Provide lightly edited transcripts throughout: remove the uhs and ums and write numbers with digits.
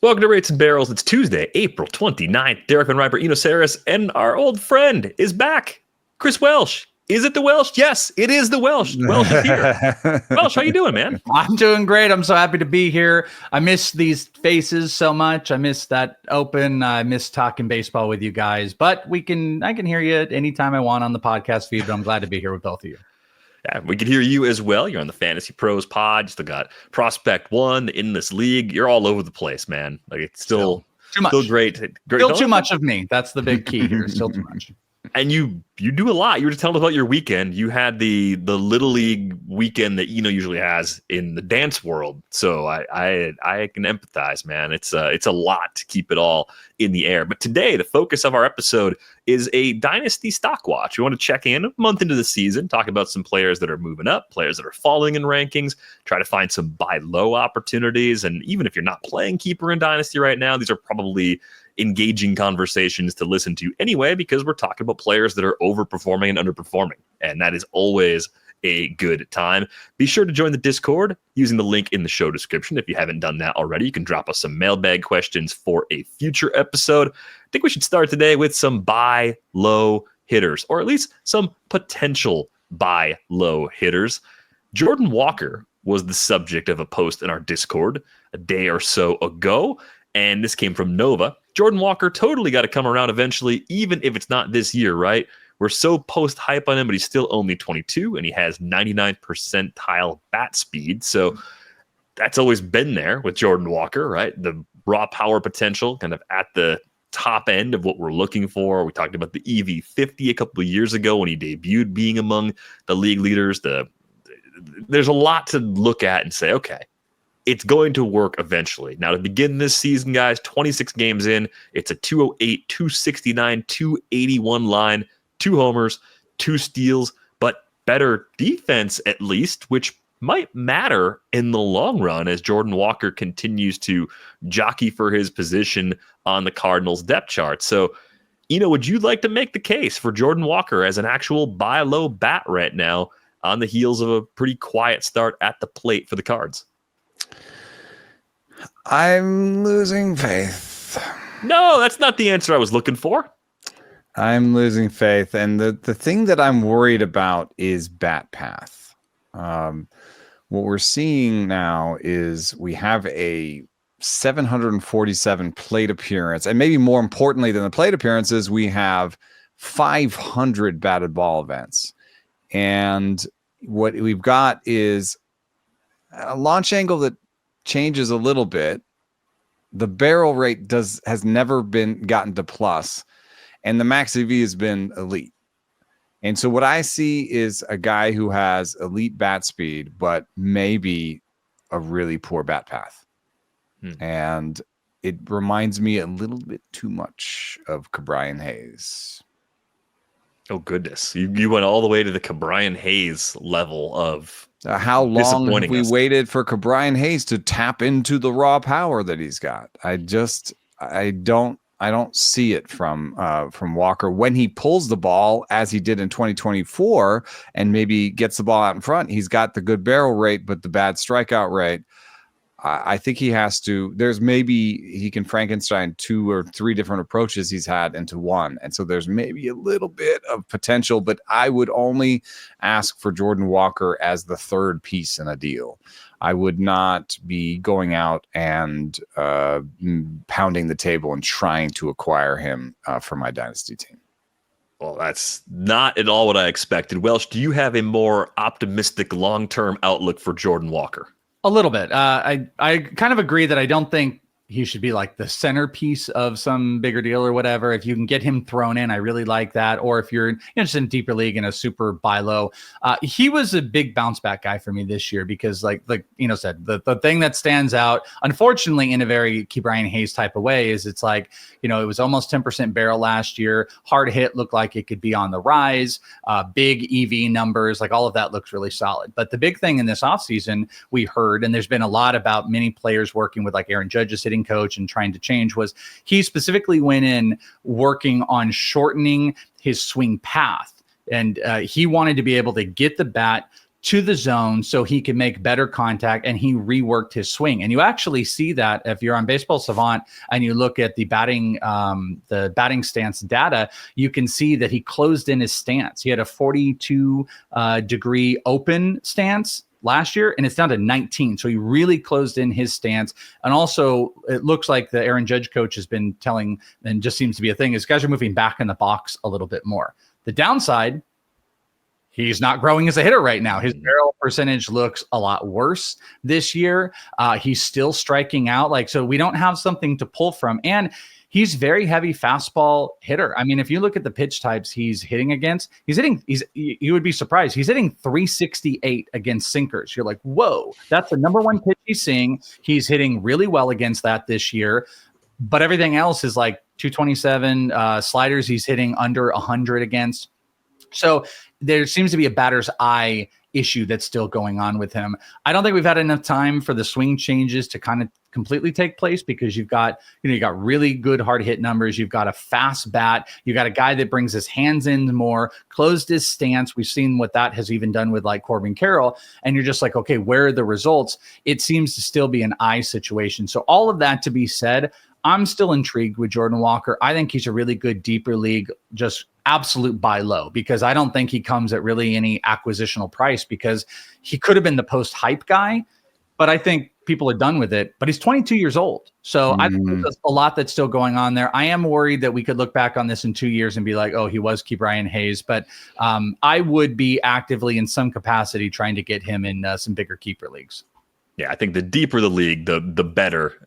Welcome to Rates and Barrels. It's Tuesday, April 29th. Derek Van Riper, Eno Saris, and our old friend is back. Chris Welsh. Is it the Welsh? Yes, it is the Welsh. Welsh is here. Welsh, how you doing, man? I'm doing great. I'm so happy to be here. I miss these faces so much. I miss that open. I miss talking baseball with you guys. But I can hear you anytime I want on the podcast feed. But I'm glad to be here with both of you. Yeah, we can hear you as well. You're on the Fantasy Pros pod. You still got Prospect One in this league. You're all over the place, man. Like it's still too much. Still great. Still too much of me. That's the big key here. Still too much. And you do a lot. You were just telling us about your weekend. You had the Little League weekend that Eno usually has in the dance world. So I can empathize, man. It's a lot to keep it all in the air. But today, the focus of our episode is a Dynasty stock watch. We want to check in a month into the season, talk about some players that are moving up, players that are falling in rankings, try to find some buy low opportunities. And even if you're not playing keeper in Dynasty right now, these are probably engaging conversations to listen to anyway, because we're talking about players that are overperforming and underperforming. And that is always a good time. Be sure to join the Discord using the link in the show description. If you haven't done that already, you can drop us some mailbag questions for a future episode. I think we should start today with some buy low hitters, or at least some potential buy low hitters. Jordan Walker was the subject of a post in our Discord a day or so ago, and this came from Nova. Jordan Walker totally got to come around eventually, even if it's not this year, right? We're so post-hype on him, but he's still only 22, and he has 99 percentile bat speed. So that's always been there with Jordan Walker, right? The raw power potential kind of at the top end of what we're looking for. We talked about the EV50 a couple of years ago when he debuted being among the league leaders. There's a lot to look at and say, okay, it's going to work eventually. Now, to begin this season, guys, 26 games in, it's a 208, 269, 281 line, 2 homers, 2 steals, but better defense at least, which might matter in the long run as Jordan Walker continues to jockey for his position on the Cardinals depth chart. So, would you like to make the case for Jordan Walker as an actual buy low bat right now on the heels of a pretty quiet start at the plate for the Cards? I'm losing faith. No, that's not the answer I was looking for. I'm losing faith. And the thing that I'm worried about is bat path. What we're seeing now is we have a 747 plate appearance. And maybe more importantly than the plate appearances, we have 500 batted ball events. And what we've got is a launch angle that changes a little bit. The barrel rate has never been gotten to plus, and the max EV has been elite. And so what I see is a guy who has elite bat speed, but maybe a really poor bat path. And it reminds me a little bit too much of Kyren Hayes. Oh, goodness. You went all the way to the Kyren Hayes level of how long have we waited for Kyren Hayes to tap into the raw power that he's got? I don't see it from Walker when he pulls the ball as he did in 2024 and maybe gets the ball out in front. He's got the good barrel rate, but the bad strikeout rate. I think he has to. He can Frankenstein 2 or 3 different approaches he's had into one. And so there's maybe a little bit of potential, but I would only ask for Jordan Walker as the third piece in a deal. I would not be going out and pounding the table and trying to acquire him for my Dynasty team. Well, that's not at all what I expected. Welsh, do you have a more optimistic long-term outlook for Jordan Walker? A little bit. I kind of agree that I don't think he should be like the centerpiece of some bigger deal or whatever. If you can get him thrown in, I really like that. Or if you're interested in deeper league and a super buy low, he was a big bounce back guy for me this year because like said, the thing that stands out, unfortunately, in a very Kyren Hayes type of way is it's like, it was almost 10% barrel last year. Hard hit looked like it could be on the rise. Big EV numbers, like all of that looks really solid. But the big thing in this offseason we heard, and there's been a lot about many players working with like Aaron Judge's hitting coach and trying to change, was he specifically went in working on shortening his swing path. And he wanted to be able to get the bat to the zone so he can make better contact, and he reworked his swing. And you actually see that if you're on Baseball Savant and you look at the batting stance data, you can see that he closed in his stance. He had a 42 degree open stance last year, and it's down to 19. So he really closed in his stance. And also, it looks like the Aaron Judge coach has been telling, and just seems to be a thing, is guys are moving back in the box a little bit more. The downside, he's not growing as a hitter right now. His barrel percentage looks a lot worse this year. He's still striking out. So we don't have something to pull from. And he's very heavy fastball hitter. I mean, if you look at the pitch types he's hitting against, you would be surprised. He's hitting 368 against sinkers. You're like, whoa, that's the number one pitch he's seeing. He's hitting really well against that this year. But everything else is like 227 sliders. He's hitting under 100 against. So there seems to be a batter's eye issue that's still going on with him. I don't think we've had enough time for the swing changes to kind of completely take place, because you've got really good hard hit numbers. You've got a fast bat. You got a guy that brings his hands in more, closed his stance. We've seen what that has even done with like Corbin Carroll. And you're just like, okay, where are the results? It seems to still be an eye situation. So all of that to be said, I'm still intrigued with Jordan Walker. I think he's a really good deeper league, just absolute buy low, because I don't think he comes at really any acquisitional price, because he could have been the post hype guy, but I think people are done with it. But he's 22 years old. So I think there's a lot that's still going on there. I am worried that we could look back on this in 2 years and be like, oh, he was Key Brian Hayes. But I would be actively in some capacity trying to get him in some bigger keeper leagues. Yeah, I think the deeper the league, the better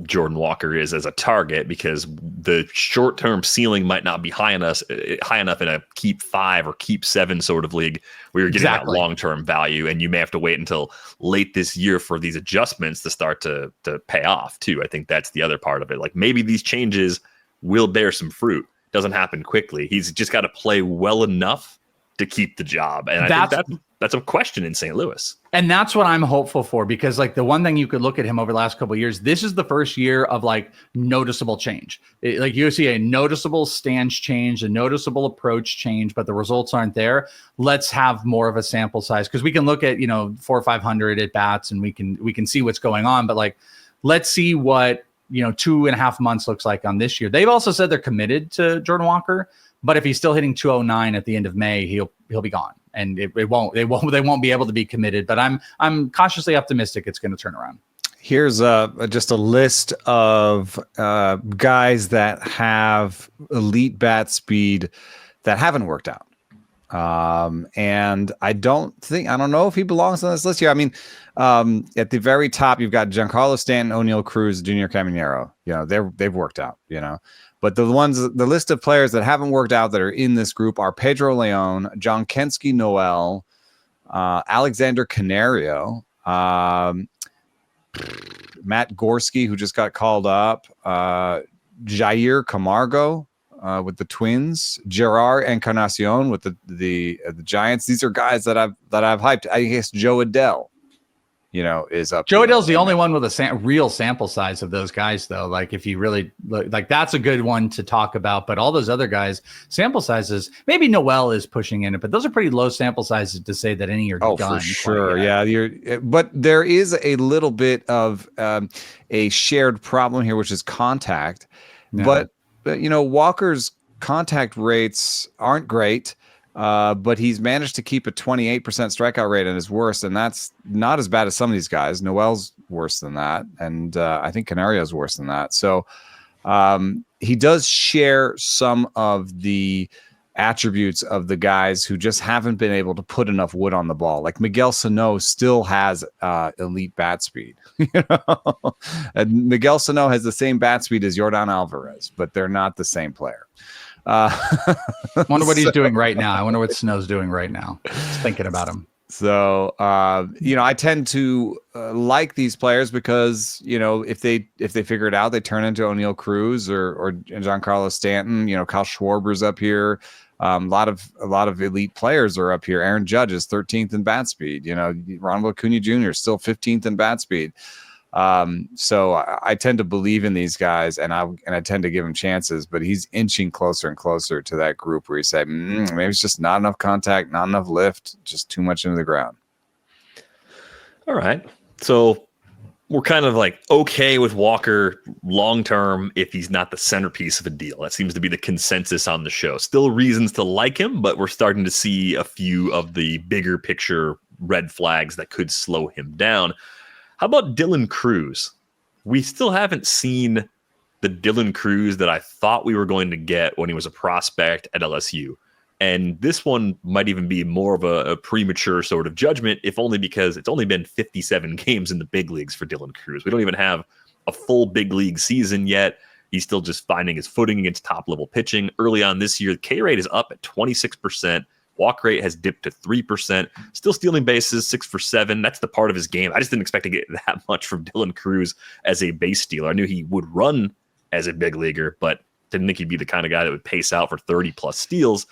Jordan Walker is as a target, because the short-term ceiling might not be high enough in a keep 5 or keep 7 sort of league where you're getting that long-term value, and you may have to wait until late this year for these adjustments to start to pay off too. I think that's the other part of it. Like, maybe these changes will bear some fruit. Doesn't happen quickly. He's just got to play well enough to keep the job, and I think that's a question in St. Louis. And that's what I'm hopeful for, because like the one thing you could look at him over the last couple of years, this is the first year of like noticeable change. Like you see a noticeable stance change, a noticeable approach change, but the results aren't there. Let's have more of a sample size, because we can look at 400 or 500 at bats and we can see what's going on. But like, let's see what 2.5 months looks like on this year. They've also said they're committed to Jordan Walker, but if he's still hitting 209 at the end of May, he'll be gone. And they won't be able to be committed, but I'm cautiously optimistic it's going to turn around. Here's just a list of guys that have elite bat speed that haven't worked out. And I don't know if he belongs on this list here. I mean, at the very top, you've got Giancarlo Stanton, O'Neal Cruz, Junior Caminero. They've worked out, But the list of players that haven't worked out that are in this group are Pedro Leon, John Kensky Noel, Alexander Canario, Matt Gorski, who just got called up, Jair Camargo with the Twins, Gerard Encarnacion with the Giants. These are guys that I've hyped. I guess Joe Adell, is up. Joe Adell's the only one with a real sample size of those guys, though. Like, if you really look, like, that's a good one to talk about. But all those other guys, sample sizes, maybe Noel is pushing in it, but those are pretty low sample sizes to say that any are done. Oh, for sure. Yeah. But there is a little bit of a shared problem here, which is contact. Yeah. But Walker's contact rates aren't great. But he's managed to keep a 28% strikeout rate in his worst, and that's not as bad as some of these guys. Noel's worse than that, and I think Canario's worse than that. So he does share some of the attributes of the guys who just haven't been able to put enough wood on the ball. Like Miguel Sano still has elite bat speed. And Miguel Sano has the same bat speed as Yordan Alvarez, but they're not the same player. Wonder what he's doing right now. I wonder what Snow's doing right now. Just thinking about him. So, I tend to like these players because, if they figure it out, they turn into O'Neal Cruz or Giancarlo Stanton. Kyle Schwarber's up here. A lot of elite players are up here. Aaron Judge is 13th in bat speed. Ronald Acuna Jr. is still 15th in bat speed. So I tend to believe in these guys, and I tend to give him chances, but he's inching closer and closer to that group where you say, maybe it's just not enough contact, not enough lift, just too much into the ground. All right. So we're kind of like okay with Walker long term if he's not the centerpiece of a deal. That seems to be the consensus on the show. Still reasons to like him, but we're starting to see a few of the bigger picture red flags that could slow him down. How about Dylan Cruz? We still haven't seen the Dylan Cruz that I thought we were going to get when he was a prospect at LSU. And this one might even be more of a premature sort of judgment, if only because it's only been 57 games in the big leagues for Dylan Cruz. We don't even have a full big league season yet. He's still just finding his footing against top-level pitching. Early on this year, the K rate is up at 26%. Walk rate has dipped to 3%. Still stealing bases, 6 for 7. That's the part of his game. I just didn't expect to get that much from Dylan Cruz as a base stealer. I knew he would run as a big leaguer, but didn't think he'd be the kind of guy that would pace out for 30-plus steals.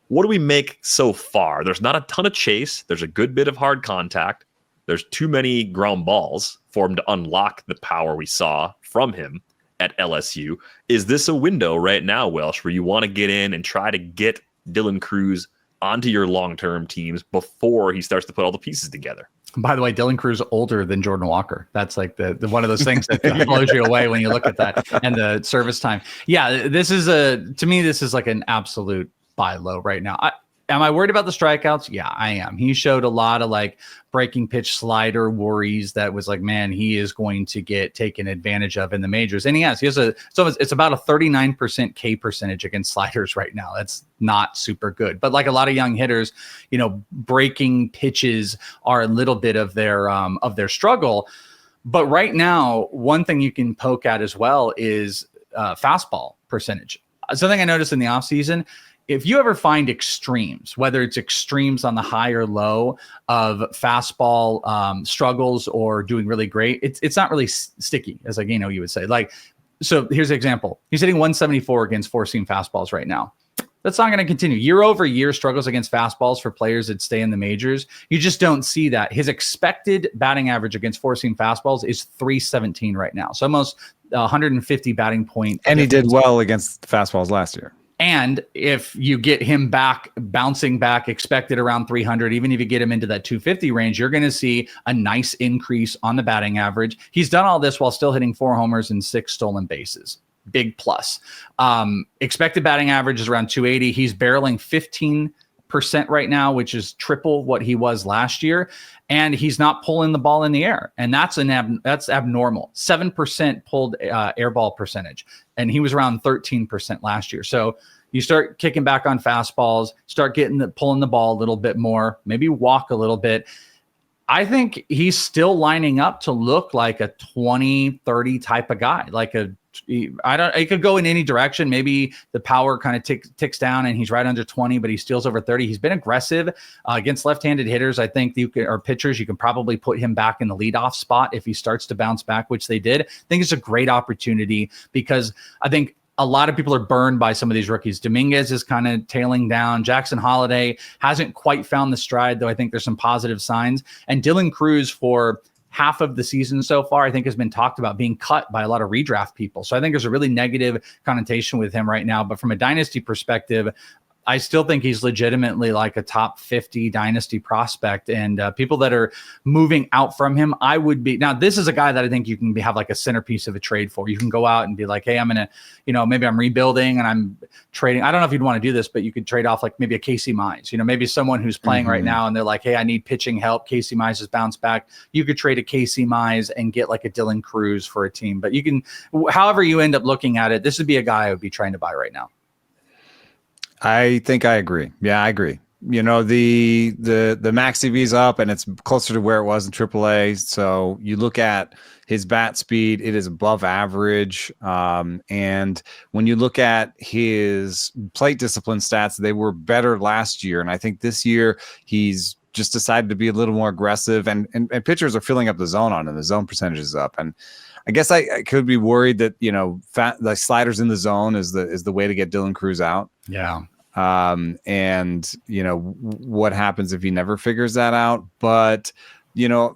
What do we make so far? There's not a ton of chase. There's a good bit of hard contact. There's too many ground balls for him to unlock the power we saw from him at LSU. Is this a window right now, Welsh, where you want to get in and try to get Dylan Cruz onto your long-term teams before he starts to put all the pieces together? By the way, Dylan Cruz older than Jordan Walker. That's like the one of those things that blows you away when you look at that and the service time. Yeah, to me, this is like an absolute buy low right now. Am I worried about the strikeouts? Yeah, I am. He showed a lot of like breaking pitch slider worries that was like, man, he is going to get taken advantage of in the majors. And he has it's about a 39% K percentage against sliders right now. That's not super good. But like a lot of young hitters, breaking pitches are a little bit of their struggle. But right now, one thing you can poke at as well is fastball percentage. Something I noticed in the offseason, if you ever find extremes, whether it's extremes on the high or low of fastball struggles or doing really great, it's not really sticky, as like, you would say. Like, so here's an example. He's hitting 174 against four-seam fastballs right now. That's not going to continue. Year over year struggles against fastballs for players that stay in the majors. You just don't see that. His expected batting average against four-seam fastballs is 317 right now. So almost 150 batting point. And he did well against fastballs last year. And if you get him back, bouncing back, expected around 300, even if you get him into that 250 range, you're going to see a nice increase on the batting average. He's done all this while still hitting 4 homers and 6 stolen bases. Big plus. Expected batting average is around 280. He's barreling 15% right now, which is triple what he was last year. And he's not pulling the ball in the air. And that's abnormal. 7% pulled air ball percentage. And he was around 13% last year. So you start kicking back on fastballs, start pulling the ball a little bit more, maybe walk a little bit. I think he's still lining up to look like a 20-30 type of guy. It could go in any direction. Maybe the power kind of ticks down and he's right under 20, but he steals over 30. He's been aggressive against left-handed hitters. I think or pitchers, you can probably put him back in the leadoff spot if he starts to bounce back, which they did. I think it's a great opportunity because I think a lot of people are burned by some of these rookies. Dominguez is kind of tailing down. Jackson Holiday hasn't quite found the stride, though I think there's some positive signs. And Dylan Cruz, for half of the season so far, I think has been talked about being cut by a lot of redraft people. So I think there's a really negative connotation with him right now. But from a dynasty perspective, I still think he's legitimately like a top 50 dynasty prospect, and people that are moving out from him, I would be. Now, this is a guy that I think you can have like a centerpiece of a trade for. You can go out and be like, hey, I'm going to, maybe I'm rebuilding and I'm trading. I don't know if you'd want to do this, but you could trade off like maybe a Casey Mize, maybe someone who's playing right now and they're like, hey, I need pitching help. Casey Mize has bounced back. You could trade a Casey Mize and get like a Dylan Cruz for a team. But you can, however you end up looking at it, this would be a guy I would be trying to buy right now. I think I agree. Yeah, I agree. The max EV is up and it's closer to where it was in AAA. So you look at his bat speed, it is above average. And when you look at his plate discipline stats, they were better last year. And I think this year he's just decided to be a little more aggressive, and pitchers are filling up the zone on him. The zone percentage is up. And I guess I could be worried that, the sliders in the zone is the way to get Dylan Cruz out. Yeah. And what happens if he never figures that out? But,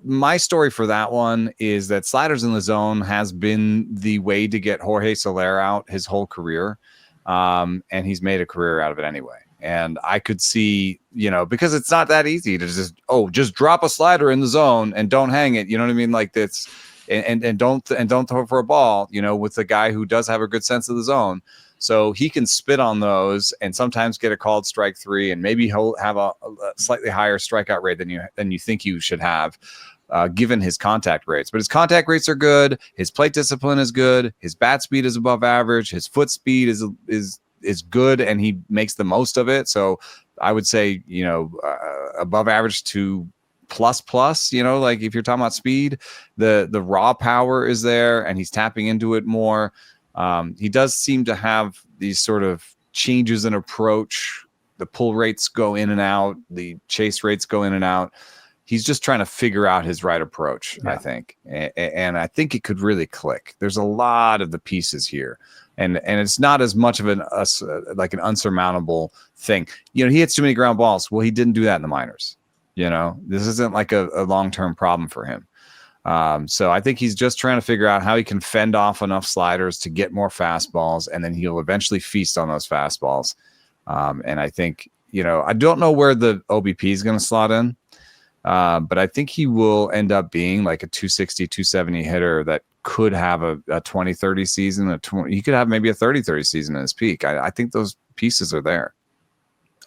my story for that one is that sliders in the zone has been the way to get Jorge Soler out his whole career. And he's made a career out of it anyway. And I could see, because it's not that easy to just drop a slider in the zone and don't hang it. You know what I mean? Like that's, and don't throw for a ball, with a guy who does have a good sense of the zone. So he can spit on those and sometimes get a called strike 3, and maybe he'll have a slightly higher strikeout rate than you think you should have, given his contact rates. But his contact rates are good. His plate discipline is good. His bat speed is above average. His foot speed is good, and he makes the most of it. So I would say, above average to plus, like if you're talking about speed, the raw power is there and he's tapping into it more. He does seem to have these sort of changes in approach. The pull rates go in and out. The chase rates go in and out. He's just trying to figure out his right approach, I think. And I think it could really click. There's a lot of the pieces here. And it's not as much of an unsurmountable thing. He hits too many ground balls. Well, he didn't do that in the minors. This isn't like a long-term problem for him. So I think he's just trying to figure out how he can fend off enough sliders to get more fastballs, and then he'll eventually feast on those fastballs. And I think, I don't know where the OBP is going to slot in, but I think he will end up being like a 260, 270 hitter that could have a 20-30 season. He could have maybe a 30-30 season in his peak. I think those pieces are there.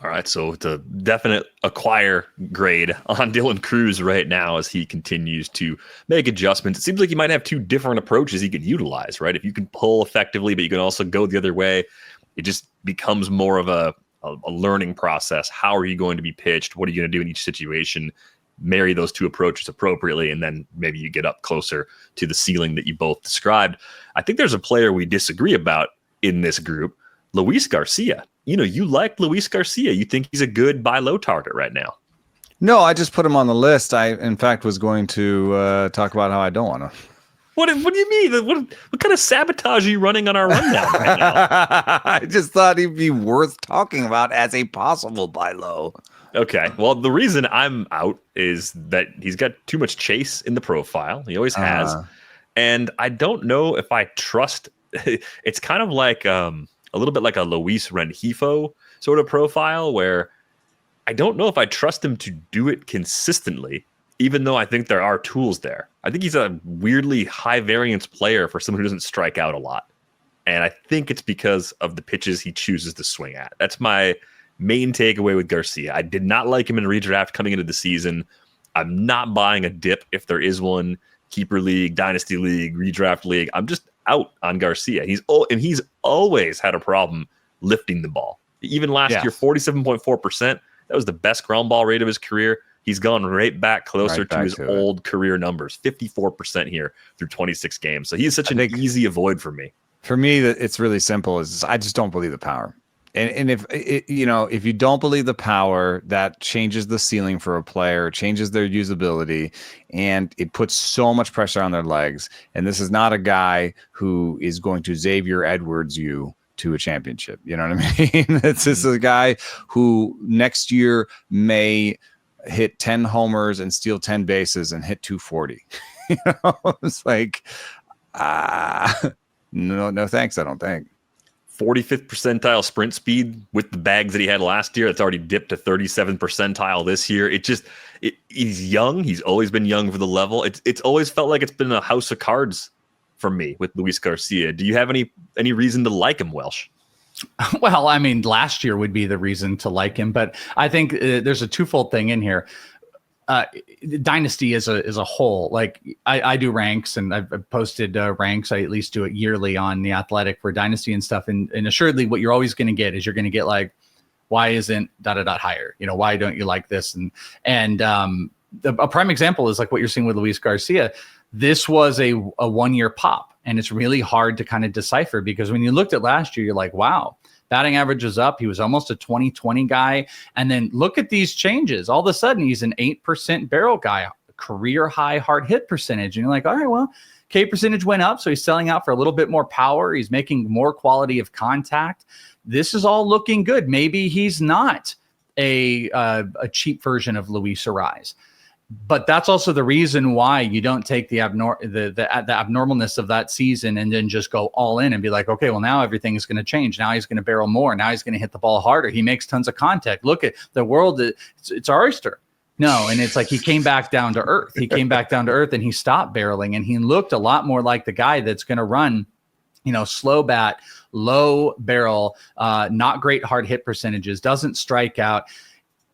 All right, so it's a definite acquire grade on Dylan Cruz right now as he continues to make adjustments. It seems like he might have two different approaches he can utilize, right? If you can pull effectively, but you can also go the other way, it just becomes more of a learning process. How are you going to be pitched? What are you going to do in each situation? Marry those two approaches appropriately, and then maybe you get up closer to the ceiling that you both described. I think there's a player we disagree about in this group, Luis Garcia. You like Luis Garcia. You think he's a good buy low target right now. No, I just put him on the list. I, in fact, was going to talk about how I don't want to. What do you mean? What kind of sabotage are you running on our rundown right now? I just thought he'd be worth talking about as a possible buy low. Okay. Well, the reason I'm out is that he's got too much chase in the profile. He always has. And I don't know if I trust. It's kind of like a little bit like a Luis Rengifo sort of profile, where I don't know if I trust him to do it consistently, even though I think there are tools there. I think he's a weirdly high variance player for someone who doesn't strike out a lot. And I think it's because of the pitches he chooses to swing at. That's my main takeaway with Garcia. I did not like him in redraft coming into the season. I'm not buying a dip if there is one. Keeper league, dynasty league, redraft league. I'm just out on Garcia. He's always had a problem lifting the ball. Even last year, 47.4%. That was the best ground ball rate of his career. He's gone right back closer to his old career numbers, 54% here through 26 games. So he's such an easy avoid for me. For me, it's really simple. I just don't believe the power. And if if you don't believe the power, that changes the ceiling for a player, changes their usability, and it puts so much pressure on their legs. And this is not a guy who is going to Xavier Edwards you to a championship. You know what I mean? It's just a guy who next year may hit 10 homers and steal 10 bases and hit 240. It's like, no thanks, I don't think. 45th percentile sprint speed with the bags that he had last year. It's already dipped to 37th percentile this year. He's young. He's always been young for the level. It's always felt like it's been a house of cards for me with Luis Garcia. Do you have any reason to like him, Welsh? Well, I mean, last year would be the reason to like him, but I think there's a twofold thing in here. Dynasty as a whole, like I do ranks, and I've posted ranks. I at least do it yearly on The Athletic for Dynasty and stuff. And assuredly, what you're always going to get is you're going to get like, why isn't ... higher? Why don't you like this? And a prime example is like what you're seeing with Luis Garcia. This was a 1 year pop, and it's really hard to kind of decipher, because when you looked at last year, you're like, wow. Batting average is up. He was almost a 20-20 guy. And then look at these changes. All of a sudden, he's an 8% barrel guy, career high hard hit percentage. And you're like, all right, well, K percentage went up. So he's selling out for a little bit more power. He's making more quality of contact. This is all looking good. Maybe he's not a cheap version of Luis Arise. But that's also the reason why you don't take the abnormalness of that season and then just go all in and be like, okay, well, now everything is going to change. Now he's going to barrel more. Now he's going to hit the ball harder. He makes tons of contact. Look at the world. It's our oyster. No. And it's like he came back down to earth. He came back down to earth and he stopped barreling. And he looked a lot more like the guy that's going to run, slow bat, low barrel, not great hard hit percentages, doesn't strike out.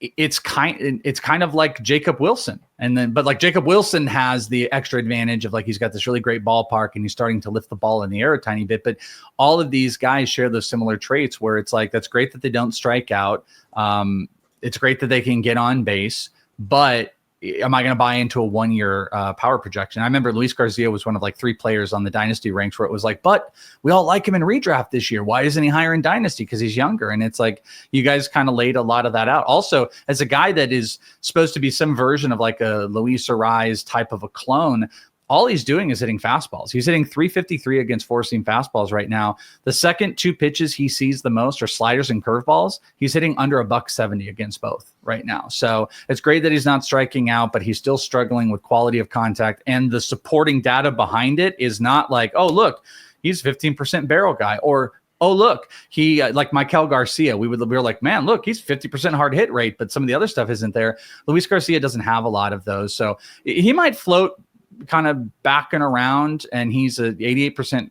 It's kind of like Jacob Wilson. But like Jacob Wilson has the extra advantage of like, he's got this really great ballpark and he's starting to lift the ball in the air a tiny bit. But all of these guys share those similar traits where it's like, that's great that they don't strike out. It's great that they can get on base, but am I going to buy into a 1-year power projection? I remember Luis García was one of like 3 players on the Dynasty ranks where it was like, but we all like him in redraft this year. Why isn't he higher in Dynasty? Because he's younger. And it's like, you guys kind of laid a lot of that out. Also, as a guy that is supposed to be some version of like a Luis Arise type of a clone, all he's doing is hitting fastballs. He's hitting 353 against 4-seam fastballs right now. The second 2 pitches he sees the most are sliders and curveballs. He's hitting under $170 against both right now. So it's great that he's not striking out, but he's still struggling with quality of contact. And the supporting data behind it is not like, oh, look, he's 15% barrel guy, or oh, look, he like Michael Garcia. We were like, man, look, he's 50% hard hit rate, but some of the other stuff isn't there. Luis Garcia doesn't have a lot of those. So he might float kind of backing around, and he's a 88%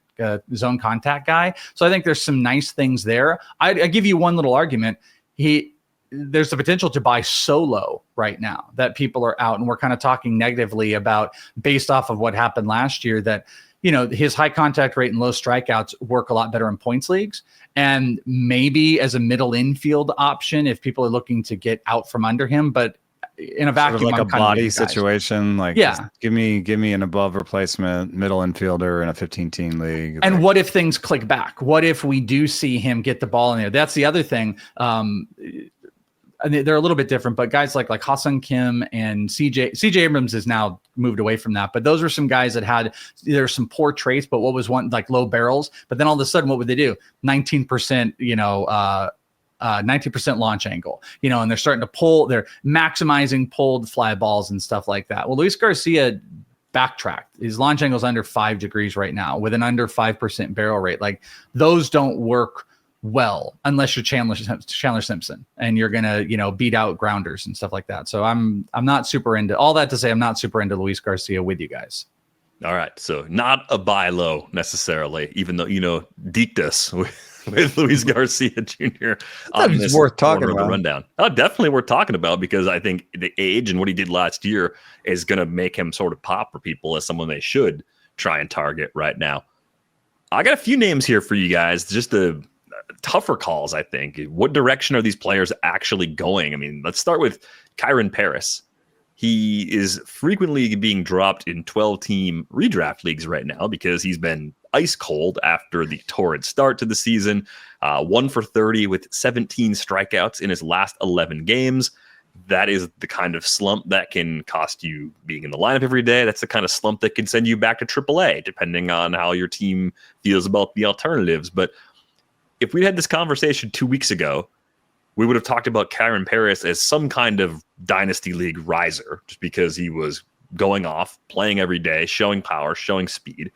zone contact guy. So I think there's some nice things there. I give you one little argument. There's the potential to buy solo right now that people are out, and we're kind of talking negatively about based off of what happened last year that, his high contact rate and low strikeouts work a lot better in points leagues. And maybe as a middle infield option, if people are looking to get out from under him, but in a vacuum, sort of like I'm a kind of body situation. Like, yeah, give me an above replacement middle infielder in a 15-team league. And what if things click back? What if we do see him get the ball in there? That's the other thing. And they're a little bit different, but guys like Ha-Seong Kim and CJ Abrams is now moved away from that. But those were some guys that had, there's some poor traits, but what was one like low barrels. But then all of a sudden, what would they do? 19%, 19% launch angle, and they're starting to pull, they're maximizing pulled fly balls and stuff like that. Well, Luis Garcia backtracked. His launch angle is under 5 degrees right now with an under 5% barrel rate. Like those don't work well unless you're Chandler Simpson and you're going to, beat out grounders and stuff like that. So I'm not super into all that to say I'm not super into Luis Garcia with you guys. All right. So not a buy low necessarily, even though, deked us with Luis Garcia Jr. on this worth talking about. The rundown. Oh, definitely worth talking about because I think the age and what he did last year is going to make him sort of pop for people as someone they should try and target right now. I got a few names here for you guys, just the tougher calls, I think. What direction are these players actually going? I mean, let's start with Kyren Paris. He is frequently being dropped in 12-team redraft leagues right now because he's been ice cold after the torrid start to the season. 1 for 30 with 17 strikeouts in his last 11 games. That is the kind of slump that can cost you being in the lineup every day. That's the kind of slump that can send you back to AAA, depending on how your team feels about the alternatives. But if we had this conversation 2 weeks ago, we would have talked about Kyren Paris as some kind of Dynasty League riser, just because he was going off, playing every day, showing power, showing speed.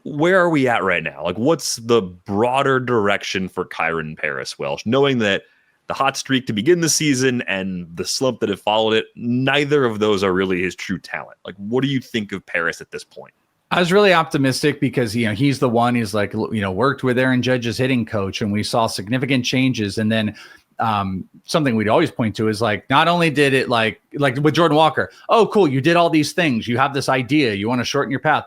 Where are we at right now? Like, what's the broader direction for Kyren Paris, Welsh? Knowing that the hot streak to begin the season and the slump that have followed it, neither of those are really his true talent. Like, what do you think of Paris at this point? I was really optimistic because, he's the one who's like, worked with Aaron Judge's hitting coach, and we saw significant changes. And then something we'd always point to is like, not only did it like with Jordan Walker, oh, cool, you did all these things. You have this idea. You want to shorten your path.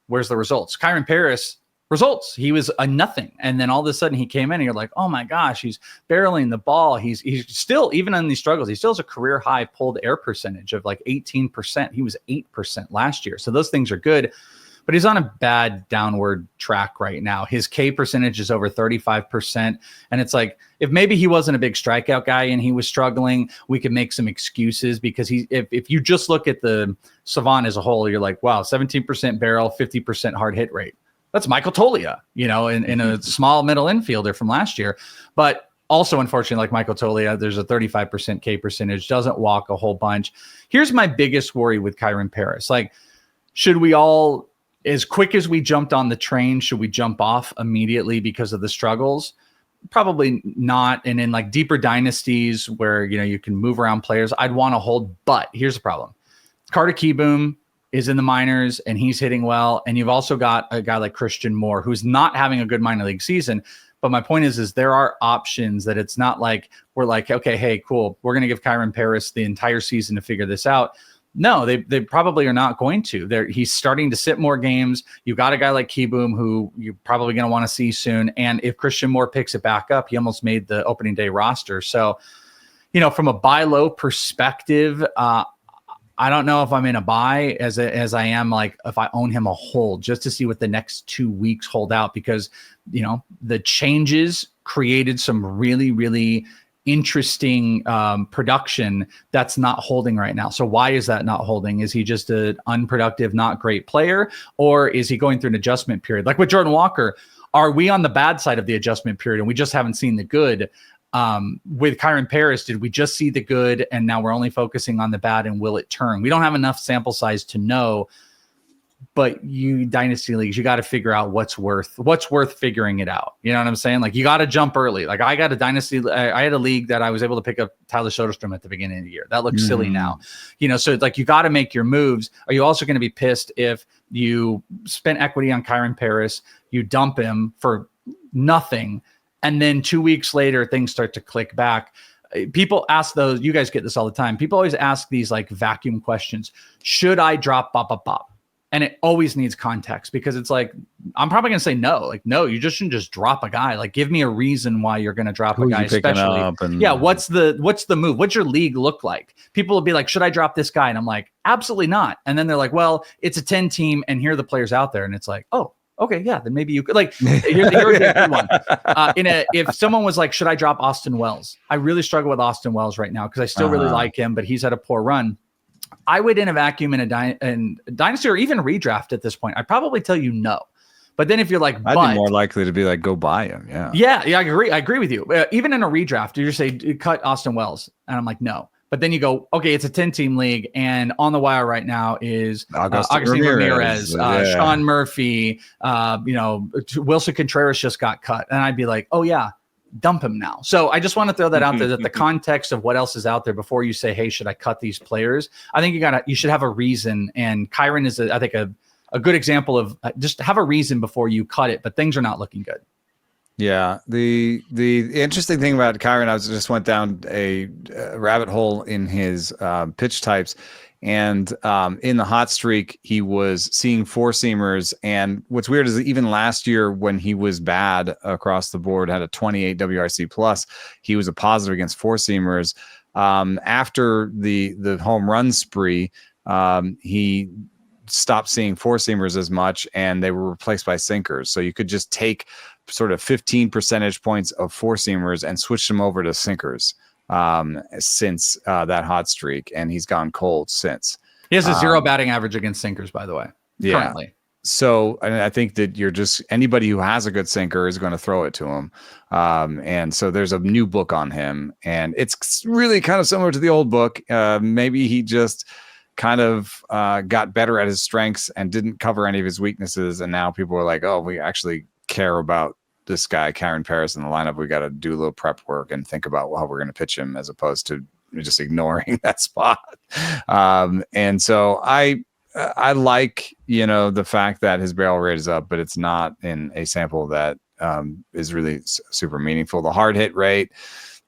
Where's the results? Kyren Paris, results. He was a nothing. And then all of a sudden he came in and you're like, oh my gosh, he's barreling the ball. He's still, even in these struggles, he still has a career high pulled air percentage of like 18%. He was 8% last year. So those things are good. But he's on a bad downward track right now. His K percentage is over 35%. And it's like, if maybe he wasn't a big strikeout guy and he was struggling, we could make some excuses because if you just look at the Savant as a whole, you're like, wow, 17% barrel, 50% hard hit rate. That's Michael Toglia, in a small middle infielder from last year. But Also, unfortunately, like Michael Tolia, there's a 35% K percentage, doesn't walk a whole bunch. Here's my biggest worry with Kyren Paris. Like, should we all, as quick as we jumped on the train, should we jump off immediately because of the struggles? Probably not. And in like deeper dynasties where, you can move around players, I'd want to hold. But here's the problem. Carter Keyboom is in the minors and he's hitting well. And you've also got a guy like Christian Moore, who's not having a good minor league season. But my point is there are options that it's not like we're like, okay, hey, cool, we're going to give Kyren Paris the entire season to figure this out. No, they probably are not going to. He's starting to sit more games. You got a guy like Keyboom who you're probably going to want to see soon. And if Christian Moore picks it back up, he almost made the opening day roster. So, from a buy low perspective, I don't know if I'm in a buy as I am like if I own him a hold just to see what the next 2 weeks hold out, because the changes created some really, really interesting production that's not holding right now. So why is that not holding? Is he just an unproductive, not great player, or is he going through an adjustment period? Like with Jordan Walker, are we on the bad side of the adjustment period and we just haven't seen the good? With Kyren Paris, did we just see the good and now we're only focusing on the bad, and will it turn? We don't have enough sample size to know, but you dynasty leagues, you got to figure out what's worth figuring it out. You know what I'm saying? Like you got to jump early. Like I got a dynasty. I had a league that I was able to pick up Tyler Soderstrom at the beginning of the year. That looks silly now, so it's like, you got to make your moves. Are you also going to be pissed if you spent equity on Kyren Paris, you dump him for nothing, and then 2 weeks later, things start to click back? People ask those, you guys get this all the time. People always ask these like vacuum questions. Should I drop bop, bop, bop? And it always needs context, because it's like, I'm probably going to say no. Like, no, you just shouldn't just drop a guy. Like, give me a reason why you're going to drop a guy, especially. What's the move? What's your league look like? People will be like, should I drop this guy? And I'm like, absolutely not. And then they're like, well, it's a 10 team and here are the players out there. And it's like, oh, okay, yeah, then maybe you could. Like, here's a good one. If someone was like, should I drop Austin Wells? I really struggle with Austin Wells right now because I still really like him, but he's had a poor run. I would, in a vacuum, in a dynasty or even redraft at this point, I'd probably tell you no. But then if you're like, I'd be more likely to be like, go buy him. Yeah, I agree. I agree with you. Even in a redraft, you just say cut Austin Wells, and I'm like, no. But then you go, okay, it's a 10-team league, and on the wire right now is Augustine Ramirez, Sean Murphy, Wilson Contreras just got cut. And I'd be like, oh, yeah, dump him now. So I just want to throw that out there, that the context of what else is out there before you say, hey, should I cut these players? I think you should have a reason. And Kyren is, I think, a good example of just have a reason before you cut it, but things are not looking good. Yeah, the interesting thing about Kyren, I just went down a rabbit hole in his pitch types, and in the hot streak, he was seeing four-seamers. And what's weird is that even last year, when he was bad across the board, had a 28 WRC plus, he was a positive against four-seamers. After the home run spree, he stopped seeing four-seamers as much, and they were replaced by sinkers. So you could just take sort of 15 percentage points of four-seamers and switch them over to sinkers since that hot streak, and he's gone cold since. He has a 0 batting average against sinkers, by the way, currently. So I think that you're just, anybody who has a good sinker is going to throw it to him. And so there's a new book on him, and it's really kind of similar to the old book. Maybe he just kind of got better at his strengths and didn't cover any of his weaknesses. And now people are like, oh, we actually care about this guy, Kyren Paris, in the lineup. We got to do a little prep work and think about how we're going to pitch him, as opposed to just ignoring that spot. And so I like, the fact that his barrel rate is up, but it's not in a sample that is really super meaningful. The hard hit rate,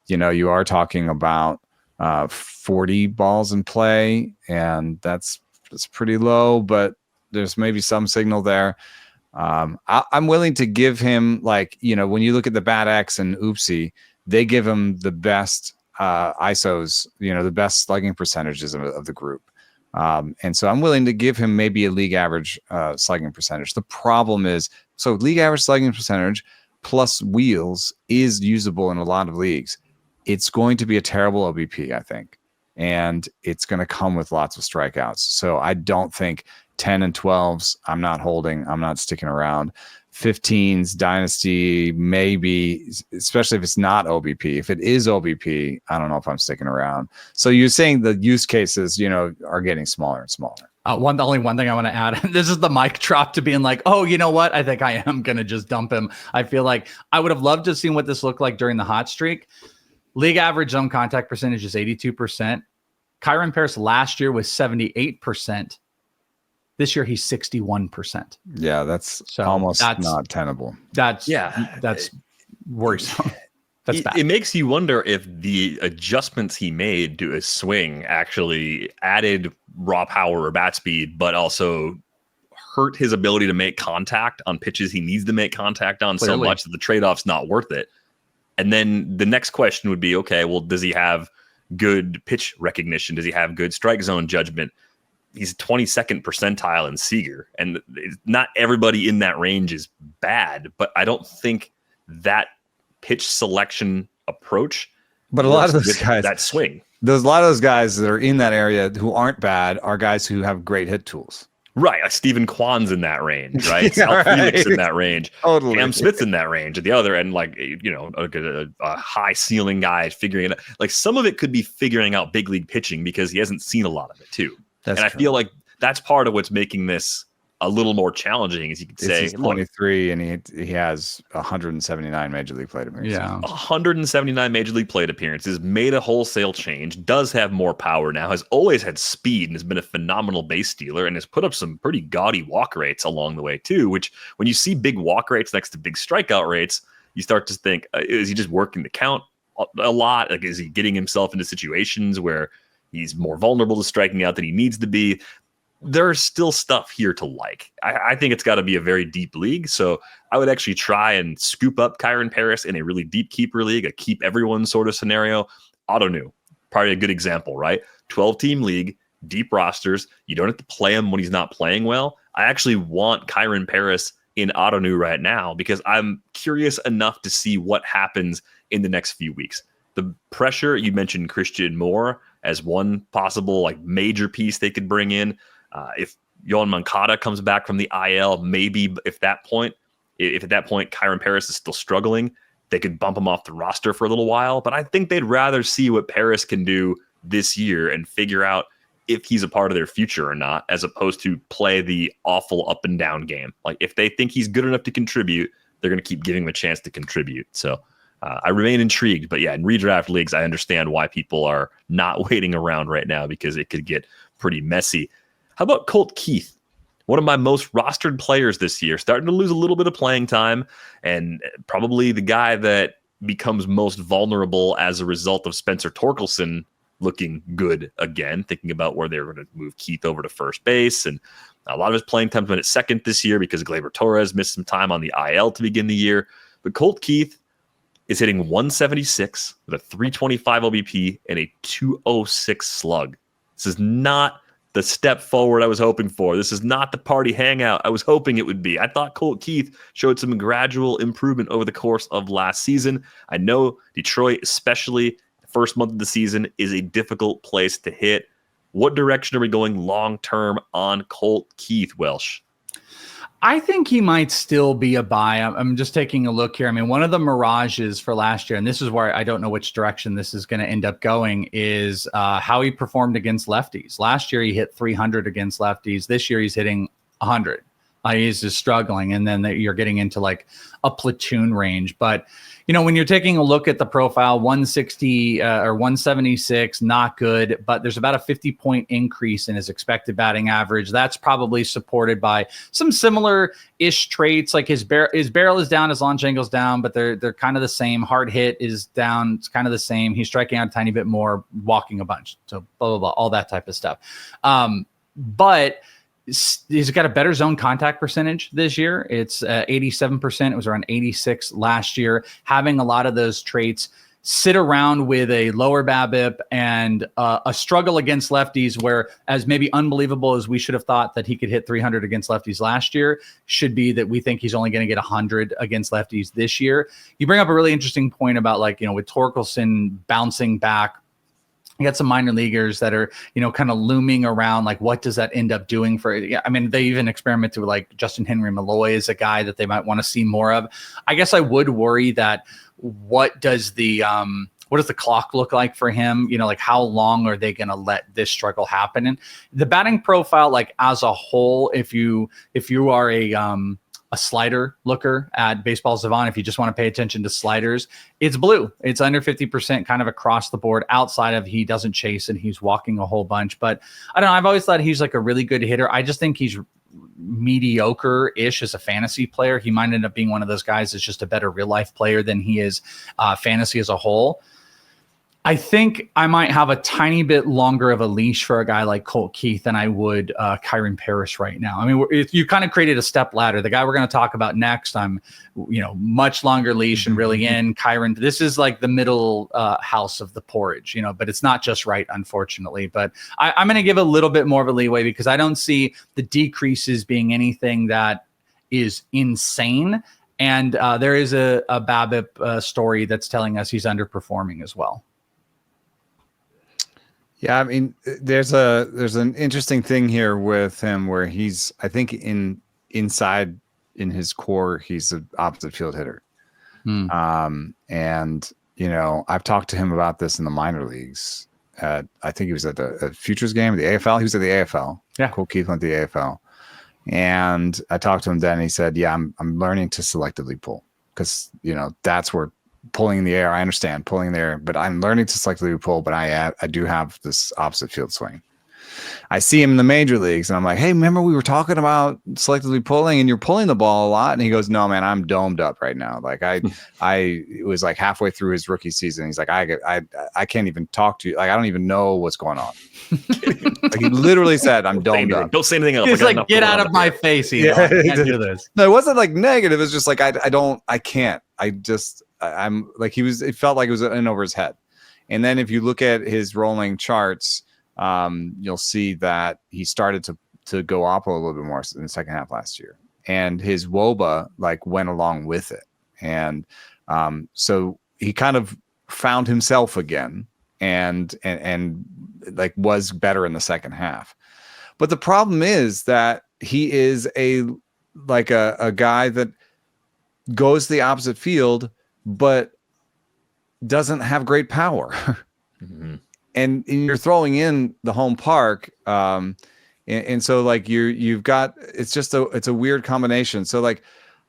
you are talking about 40 balls in play, and that's pretty low, but there's maybe some signal there. I'm willing to give him, like, when you look at the Bat X and Oopsie, they give him the best ISOs, the best slugging percentages of the group. And so I'm willing to give him maybe a league average slugging percentage. The problem is, so league average slugging percentage plus wheels is usable in a lot of leagues. It's going to be a terrible OBP, I think. And it's going to come with lots of strikeouts. So I don't think 10 and 12s, I'm not holding. I'm not sticking around. 15s, Dynasty, maybe, especially if it's not OBP. If it is OBP, I don't know if I'm sticking around. So you're saying the use cases, are getting smaller and smaller. Only one thing I want to add. This is the mic drop to being like, oh, you know what? I think I am going to just dump him. I feel like I would have loved to have seen what this looked like during the hot streak. League average zone contact percentage is 82%. Kyren Paris last year was 78%. This year he's 61%. Yeah, that's not tenable. That's worrisome. That's bad. It makes you wonder if the adjustments he made to his swing actually added raw power or bat speed, but also hurt his ability to make contact on pitches he needs to make contact on so much that the trade-off's not worth it. And then the next question would be, okay, well, does he have good pitch recognition? Does he have good strike zone judgment? He's 22nd percentile in Seager, and not everybody in that range is bad, but I don't think that pitch selection approach. But a lot of those guys, that swing, a lot of those guys that are in that area who aren't bad are guys who have great hit tools. Right. Like Stephen Kwan's in that range, right? Sal Felix in that range. Totally. Cam Smith's in that range at the other end, like, a high ceiling guy figuring it out. Like some of it could be figuring out big league pitching because he hasn't seen a lot of it too. I feel like that's part of what's making this a little more challenging, as you could say. He's 23 and he has 179 major league plate appearances. Yeah, 179 major league plate appearances, made a wholesale change, does have more power now, has always had speed and has been a phenomenal base stealer and has put up some pretty gaudy walk rates along the way too, which when you see big walk rates next to big strikeout rates, you start to think, is he just working the count a lot? Like, is he getting himself into situations where he's more vulnerable to striking out than he needs to be? There's still stuff here to like. I think it's got to be a very deep league. So I would actually try and scoop up Kyren Paris in a really deep keeper league, a keep everyone sort of scenario. Ottoneu, probably a good example, right? 12-team league, deep rosters. You don't have to play him when he's not playing well. I actually want Kyren Paris in Ottoneu right now because I'm curious enough to see what happens in the next few weeks. The pressure, you mentioned Christian Moore as one possible like major piece they could bring in. If Yohan Moncada comes back from the IL, maybe if at that point Kyren Paris is still struggling, they could bump him off the roster for a little while. But I think they'd rather see what Paris can do this year and figure out if he's a part of their future or not, as opposed to play the awful up and down game. Like if they think he's good enough to contribute, they're going to keep giving him a chance to contribute. So I remain intrigued. But yeah, in redraft leagues, I understand why people are not waiting around right now because it could get pretty messy. How about Colt Keith? One of my most rostered players this year, starting to lose a little bit of playing time, and probably the guy that becomes most vulnerable as a result of Spencer Torkelson looking good again, thinking about where they were going to move Keith over to first base. And a lot of his playing time's been at second this year because Gleyber Torres missed some time on the IL to begin the year. But Colt Keith is hitting 176 with a 325 OBP and a 206 slug. This is not the step forward I was hoping for. This is not the party hangout I was hoping it would be. I thought Colt Keith showed some gradual improvement over the course of last season. I know Detroit, especially the first month of the season, is a difficult place to hit. What direction are we going long-term on Colt Keith, Welsh? I think he might still be a buy. I'm just taking a look here. I mean, one of the mirages for last year, and this is where I don't know which direction this is going to end up going, is how he performed against lefties. Last year, he hit 300 against lefties. This year, he's hitting 100. He's just struggling. And then you're getting into like a platoon range. But, when you're taking a look at the profile, 160 or 176, not good, but there's about a 50-point increase in his expected batting average. That's probably supported by some similar-ish traits. Like his barrel is down, his launch angle's down, but they're kind of the same. Hard hit is down, it's kind of the same. He's striking out a tiny bit more, walking a bunch. So blah, blah, blah, all that type of stuff. But he's got a better zone contact percentage this year. It's 87%. It was around 86 last year. Having a lot of those traits sit around with a lower BABIP and a struggle against lefties, where as maybe unbelievable as we should have thought that he could hit 300 against lefties last year, should be that we think he's only going to get 100 against lefties this year. You bring up a really interesting point about with Torkelson bouncing back You got some minor leaguers that are, kind of looming around. Like, what does that end up doing for? I mean, they even experimented with like Justin Henry Malloy is a guy that they might want to see more of. I guess I would worry that what does the clock look like for him? Like how long are they going to let this struggle happen? And the batting profile, like as a whole, if you are a slider looker at Baseball Savant, if you just want to pay attention to sliders, it's blue. It's under 50% kind of across the board, outside of he doesn't chase and he's walking a whole bunch. But I don't know. I've always thought he's like a really good hitter. I just think he's mediocre-ish as a fantasy player. He might end up being one of those guys that's just a better real life player than he is fantasy as a whole. I think I might have a tiny bit longer of a leash for a guy like Colt Keith than I would Kyren Parrish right now. I mean, you kind of created a step ladder. The guy we're going to talk about next, I'm, much longer leash and really in. Kyren, this is like the middle house of the porridge, but it's not just right, unfortunately. But I'm going to give a little bit more of a leeway because I don't see the decreases being anything that is insane. And there is a BABIP story that's telling us he's underperforming as well. Yeah, I mean, there's an interesting thing here with him where he's, I think, inside in his core, he's an opposite field hitter. And I've talked to him about this in the minor leagues. I think he was at the Futures game, the AFL. He was at the AFL. Yeah, Colt Keith went to the AFL, and I talked to him then. And he said, "Yeah, I'm learning to selectively pull because that's where." Pulling in the air, I understand pulling in the air, but I'm learning to selectively pull. But I do have this opposite field swing. I see him in the major leagues, and I'm like, "Hey, remember we were talking about selectively pulling, and you're pulling the ball a lot?" And he goes, "No, man, I'm domed up right now. Like it was like halfway through his rookie season. He's like, I can't even talk to you. Like I don't even know what's going on." Like he literally said, "I'm domed up. Don't say anything else." He's like, "Get out of my face, Eno. I can't do this." No, it wasn't like negative. It's just like I can't. I'm like it felt like it was in over his head. And then if you look at his rolling charts, you'll see that he started to go oppo a little bit more in the second half last year, and his WOBA like went along with it, and so he kind of found himself again, and like was better in the second half. But the problem is that he is a guy that goes the opposite field, but doesn't have great power. Mm-hmm. And you're throwing in the home park. And so like you've got, it's a weird combination. So like,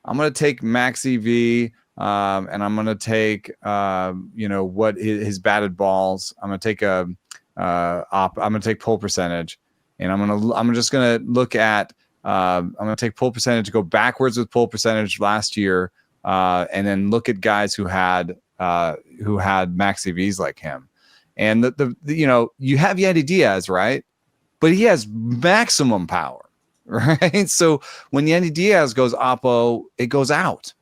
I'm going to take max EV, and I'm going to take, what his batted balls. I'm going to take I'm going to take pull percentage, and I'm just going to look at, I'm going to take pull percentage, go backwards with pull percentage last year. And then look at guys who had max EVs like him, and you have Yandy Diaz, right? But he has maximum power, right? So when Yandy Diaz goes oppo, it goes out,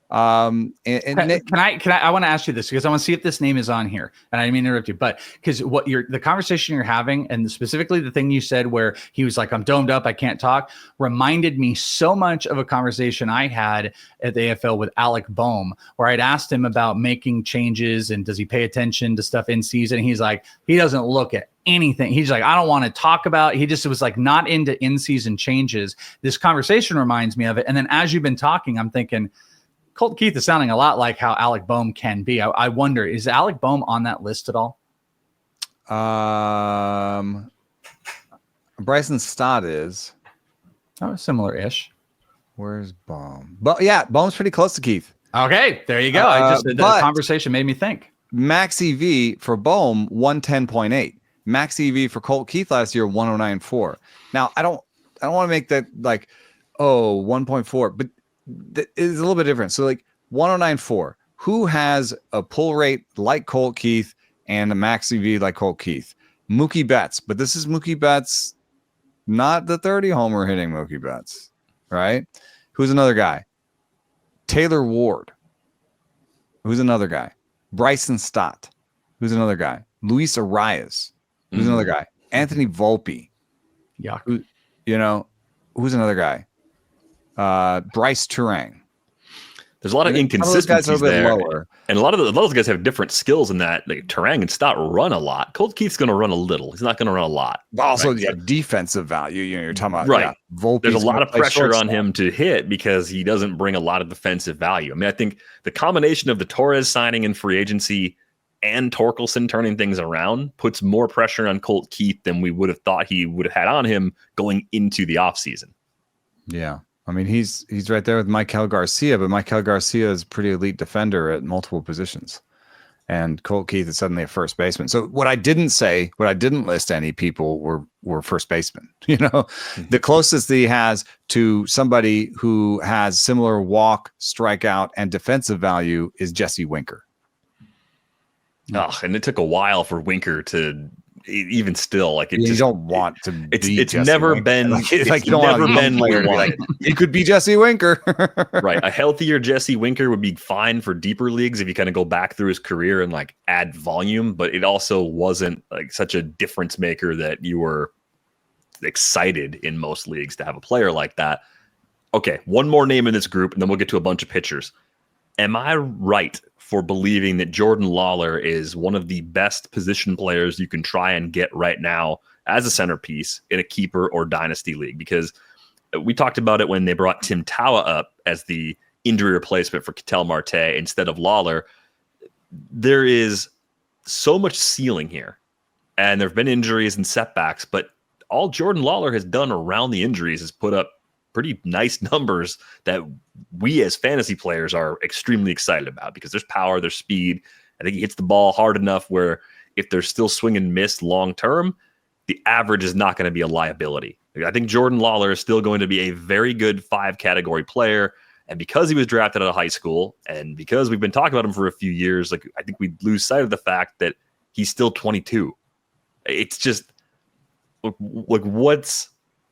I want to ask you this because I want to see if this name is on here, and I didn't mean to interrupt you, but because the conversation you're having, and specifically the thing you said where he was like, "I'm domed up, I can't talk," reminded me so much of a conversation I had at the AFL with Alec Boehm, where I'd asked him about making changes and does he pay attention to stuff in season. He's like, he doesn't look at anything. He's like, I don't want to talk about. He just was like not into in-season changes. This conversation reminds me of it, and then as you've been talking, I'm thinking, Colt Keith is sounding a lot like how Alec Boehm can be. I wonder, is Alec Boehm on that list at all? Bryson Stott is. Oh, similar-ish. Where's Boehm? But yeah, Boehm's pretty close to Keith. Okay, there you go. The conversation made me think. Max EV for Boehm 110.8. Max EV for Colt Keith last year 109.4. Now I don't want to make that like 1.4, but it's a little bit different. So like 109.4. Who has a pull rate like Colt Keith and a max EV like Colt Keith? Mookie Betts, but this is Mookie Betts, not the 30 homer hitting Mookie Betts, right? Who's another guy? Taylor Ward. Who's another guy? Bryson Stott. Who's another guy? Luis Arias. Who's another guy? Anthony Volpe. Yeah. Who's another guy? Bryce Turang. There's a lot of Some inconsistencies of those guys are a bit there, lower. and a lot of those guys have different skills in that. Like Terang and Stott run a lot. Colt Keith's going to run a little. He's not going to run a lot. But also, right? yeah, defensive value. You're talking about right. Yeah, Volpe's There's a lot of pressure on shortstop. him to hit because he doesn't bring a lot of defensive value. I mean, I think the combination of the Torres signing in free agency and Torkelson turning things around puts more pressure on Colt Keith than we would have thought he would have had on him going into the offseason. Yeah. I mean, he's right there with Michael Garcia, but Michael Garcia is a pretty elite defender at multiple positions. And Colt Keith is suddenly a first baseman. So what I didn't list any people were first basemen. The closest that he has to somebody who has similar walk, strikeout, and defensive value is Jesse Winker. Oh, and it took a while for Winker to even still like it. You just, don't want to. Be It's Jesse never Winker. been. It's never been what we wanted. It could be Jesse Winker. Right, a healthier Jesse Winker would be fine for deeper leagues if you kind of go back through his career and like add volume, but it also wasn't like such a difference maker that you were excited in most leagues to have a player like that. Okay, one more name in this group, and then we'll get to a bunch of pitchers. Am I right for believing that Jordan Lawlar is one of the best position players you can try and get right now as a centerpiece in a keeper or dynasty league? Because we talked about it when they brought Tim Tawa up as the injury replacement for Ketel Marte instead of Lawlar. There is so much ceiling here, and there have been injuries and setbacks, but all Jordan Lawlar has done around the injuries is put up pretty nice numbers that we as fantasy players are extremely excited about because there's power, there's speed. I think he hits the ball hard enough where if there's still swing and miss long term, the average is not going to be a liability. I think Jordan Lawlar is still going to be a very good 5 category player. And because he was drafted out of high school and because we've been talking about him for a few years, like I think we lose sight of the fact that he's still 22. It's just like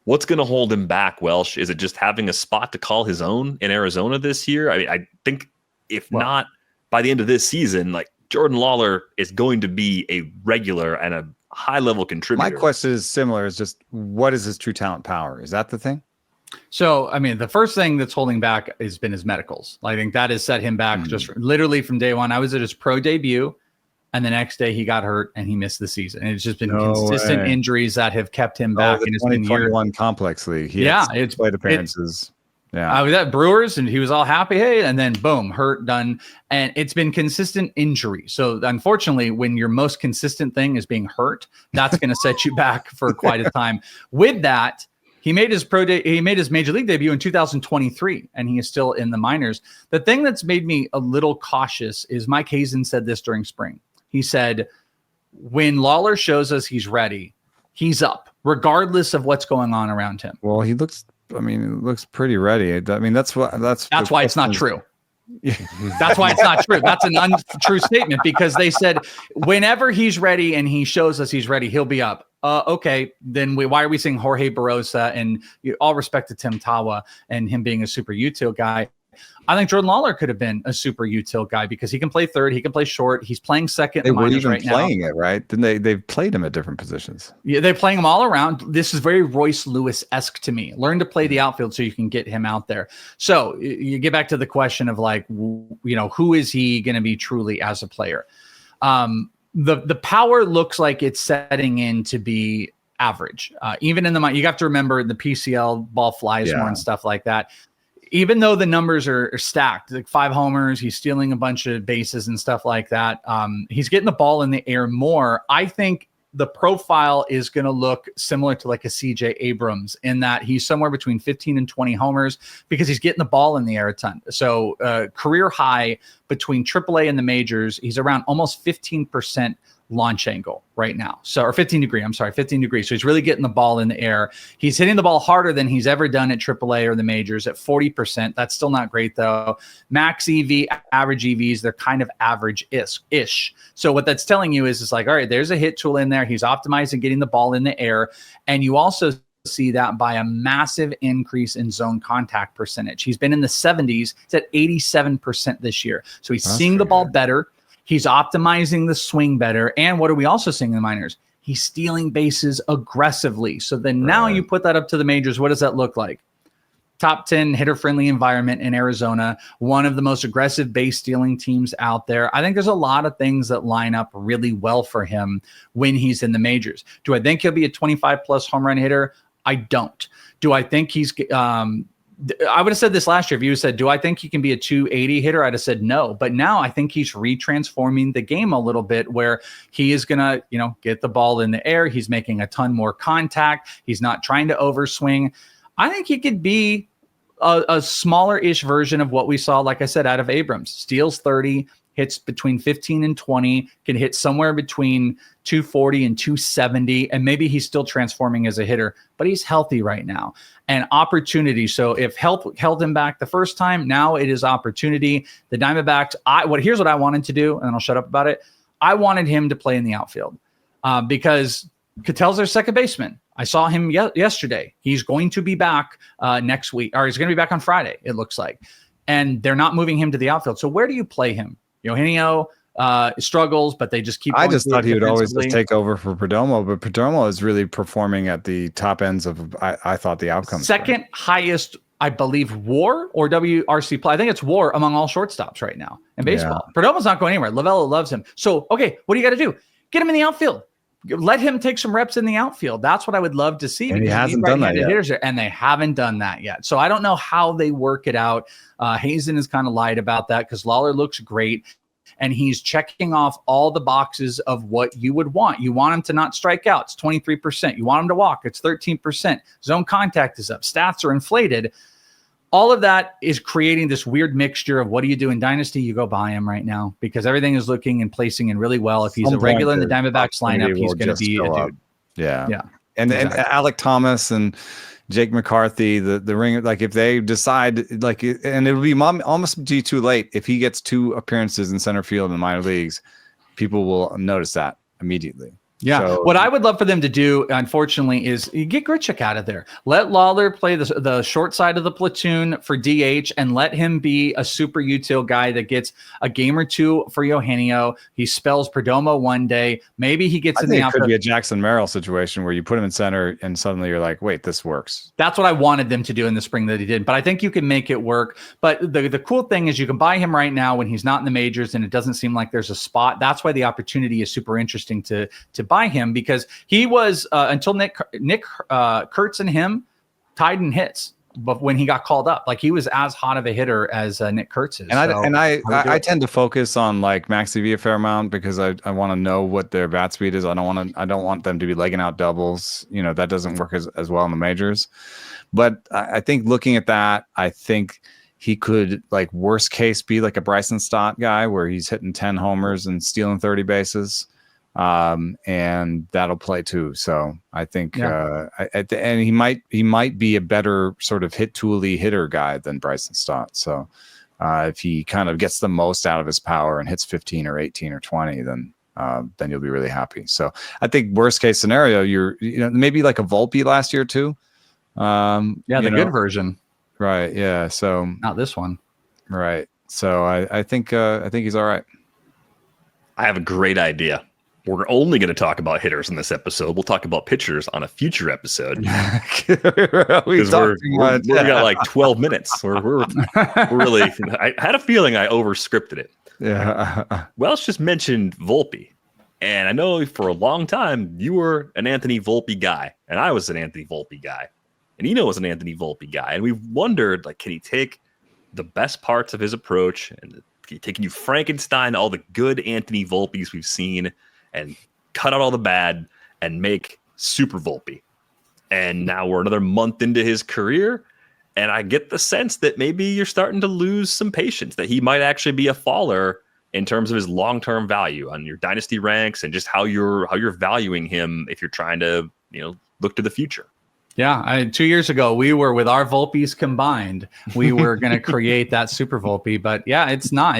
what's going to hold him back, Welsh? Is it just having a spot to call his own in Arizona this year? I mean, I think if not by the end of this season, like Jordan Lawlar is going to be a regular and a high-level contributor. My question is similar. Is just what is his true talent power? Is that the thing? So, I mean, the first thing that's holding back has been his medicals. I think that has set him back just literally from day one. I was at his pro debut, and the next day he got hurt and he missed the season. And it's just been consistent injuries that have kept him back. The and it's been 2021 complex league. It's plate appearances. I was at Brewers and he was all happy, hey, and then boom, hurt, done. And it's been consistent injury. So unfortunately, when your most consistent thing is being hurt, that's going to set you back for quite a time. With that, he made his major league debut in 2023, and he is still in the minors. The thing that's made me a little cautious is Mike Hazen said this during spring. He said, when Lawlar shows us he's ready, he's up, regardless of what's going on around him. Well, he looks pretty ready. I mean, that's why it's not true. That's why it's not true. That's an untrue statement because they said whenever he's ready and he shows us he's ready, he'll be up. Okay, then why are we seeing Jorge Barosa and all respect to Tim Tawa and him being a super util guy? I think Jordan Lawlar could have been a super util guy because he can play third, he can play short, he's playing second. They were even playing it, right? Then they've played him at different positions. Yeah, they're playing him all around. This is very Royce Lewis-esque to me. Learn to play the outfield so you can get him out there. So you get back to the question of like, who is he going to be truly as a player? The power looks like it's setting in to be average. Even in you have to remember the PCL ball flies more and stuff like that. Even though the numbers are stacked, like 5 homers, he's stealing a bunch of bases and stuff like that. He's getting the ball in the air more. I think the profile is going to look similar to like a CJ Abrams in that he's somewhere between 15 and 20 homers because he's getting the ball in the air a ton. So career high between AAA and the majors, he's around almost 15% launch angle right now. So, or 15 degrees. So he's really getting the ball in the air. He's hitting the ball harder than he's ever done at AAA or the majors at 40%. That's still not great though. Max EV, average EVs, they're kind of average-ish. So what that's telling you is it's like, all right, there's a hit tool in there. He's optimizing getting the ball in the air. And you also see that by a massive increase in zone contact percentage. He's been in the 70s. It's at 87% this year. So he's seeing the ball better. He's optimizing the swing better. And what are we also seeing in the minors? He's stealing bases aggressively. So then now you put that up to the majors. What does that look like? top 10 hitter-friendly environment in Arizona, one of the most aggressive base stealing teams out there. I think there's a lot of things that line up really well for him when he's in the majors. Do I think he'll be a 25-plus home run hitter? I don't. Do I think he's I would have said this last year. If you said, do I think he can be a 280 hitter? I'd have said no. But now I think he's retransforming the game a little bit where he is going to, get the ball in the air. He's making a ton more contact. He's not trying to overswing. I think he could be a smaller-ish version of what we saw, like I said, out of Abrams. Steals 30, hits between 15 and 20, can hit somewhere between 240 and 270, and maybe he's still transforming as a hitter, but he's healthy right now. And opportunity. So if health held him back the first time, now it is opportunity. The Diamondbacks, here's what I wanted to do, and then I'll shut up about it. I wanted him to play in the outfield because Ketel's their second baseman. I saw him yesterday. He's going to be back next week, or he's going to be back on Friday, it looks like. And they're not moving him to the outfield. So where do you play him? Eugenio struggles, but they just keep. I just thought he would always just take over for Perdomo, but Perdomo is really performing at the top ends of. I thought the outcomes. Second highest, I believe, WAR or WRC play. I think it's WAR among all shortstops right now in baseball. Yeah. Perdomo's not going anywhere. Lavella loves him. So okay, what do you got to do? Get him in the outfield. Let him take some reps in the outfield. That's what I would love to see. And he hasn't done that yet. And they haven't done that yet. So I don't know how they work it out. Hazen has kind of lied about that because Lawlar looks great. And he's checking off all the boxes of what you would want. You want him to not strike out. It's 23%. You want him to walk. It's 13%. Zone contact is up. Stats are inflated. All of that is creating this weird mixture of what do you do in Dynasty? You go buy him right now because everything is looking and placing in really well. If he's a regular in the Diamondbacks lineup, he's going to be a dude. Yeah. And Alec Thomas and Jake McCarthy, the ringer, like if they decide and it'll be almost too late if he gets 2 appearances in center field in the minor leagues, people will notice that immediately. Yeah. So, what I would love for them to do, unfortunately, is you get Grichuk out of there. Let Lawlar play the short side of the platoon for DH and let him be a super util guy that gets a game or 2 for Eugenio. He spells Perdomo one day. Maybe he gets in the outfield. It could be a Jackson Merrill situation where you put him in center and suddenly you're like, wait, this works. That's what I wanted them to do in the spring that he did. But I think you can make it work. But the cool thing is you can buy him right now when he's not in the majors and it doesn't seem like there's a spot. That's why the opportunity is super interesting to buy him because he was until Nick Kurtz and him tied in hits, but when he got called up, like he was as hot of a hitter as Nick Kurtz is. And I tend to focus on like Maxi V a fair amount because I want to know what their bat speed is. I don't want them to be legging out doubles. That doesn't work as well in the majors. But I think looking at that, I think he could like worst case be like a Bryson Stott guy where he's hitting 10 homers and stealing 30 bases. And that'll play too. So I think, and he might be a better sort of hit tooly hitter guy than Bryson Stott. So, if he kind of gets the most out of his power and hits 15 or 18 or 20, then you'll be really happy. So I think worst case scenario, you're maybe like a Volpe last year too. The good version. Right. Yeah. So not this one. Right. So I think he's all right. I have a great idea. We're only going to talk about hitters in this episode. We'll talk about pitchers on a future episode. we got like 12 minutes. We're really. I had a feeling I overscripted it. Yeah. Welsh just mentioned Volpe, and I know for a long time you were an Anthony Volpe guy, and I was an Anthony Volpe guy, and Eno was an Anthony Volpe guy, and we wondered can he take the best parts of his approach and can you Frankenstein all the good Anthony Volpes we've seen and cut out all the bad and make Super Volpe. And now we're another month into his career, and I get the sense that maybe you're starting to lose some patience, that he might actually be a faller in terms of his long-term value on your dynasty ranks and just how you're valuing him if you're trying to look to the future. Yeah, 2 years ago, we were with our Volpes combined. We were going to create that Super Volpe, but yeah, it's not.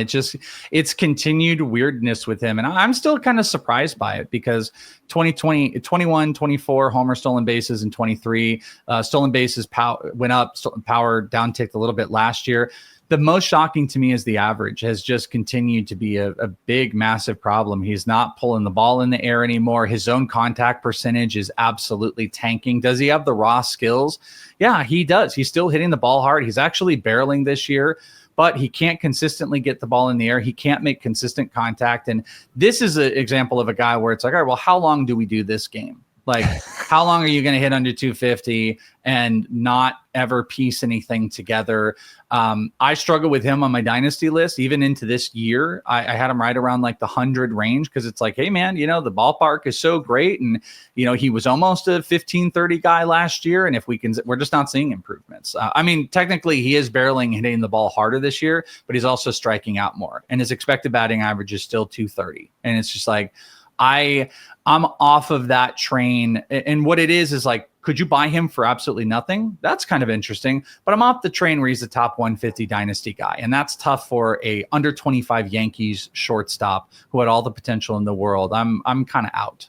It's continued weirdness with him. And I'm still kind of surprised by it because 2020, 21, 24 homer stolen bases in 23, stolen bases went up, power downticked a little bit last year. the most shocking to me is the average has just continued to be a big, massive problem. He's not pulling the ball in the air anymore. His zone contact percentage is absolutely tanking. Does he have the raw skills? Yeah, he does. He's still hitting the ball hard. He's actually barreling this year, but he can't consistently get the ball in the air. He can't make consistent contact. And this is an example of a guy where it's like, all right, well, how long do we do this game? Like, how long are you going to hit under 250 and not ever piece anything together? I struggle with him on my dynasty list, even into this year. I had him right around like the 100 range because it's like, hey, man, the ballpark is so great. And, he was almost a 15-30 guy last year. And if we're just not seeing improvements. I mean, technically, he is barreling, hitting the ball harder this year, but he's also striking out more. And his expected batting average is still 230. And it's just like, I'm off of that train. And what it is like, could you buy him for absolutely nothing? That's kind of interesting. But I'm off the train where he's a top 150 dynasty guy. And that's tough for a under 25 Yankees shortstop who had all the potential in the world. I'm kind of out.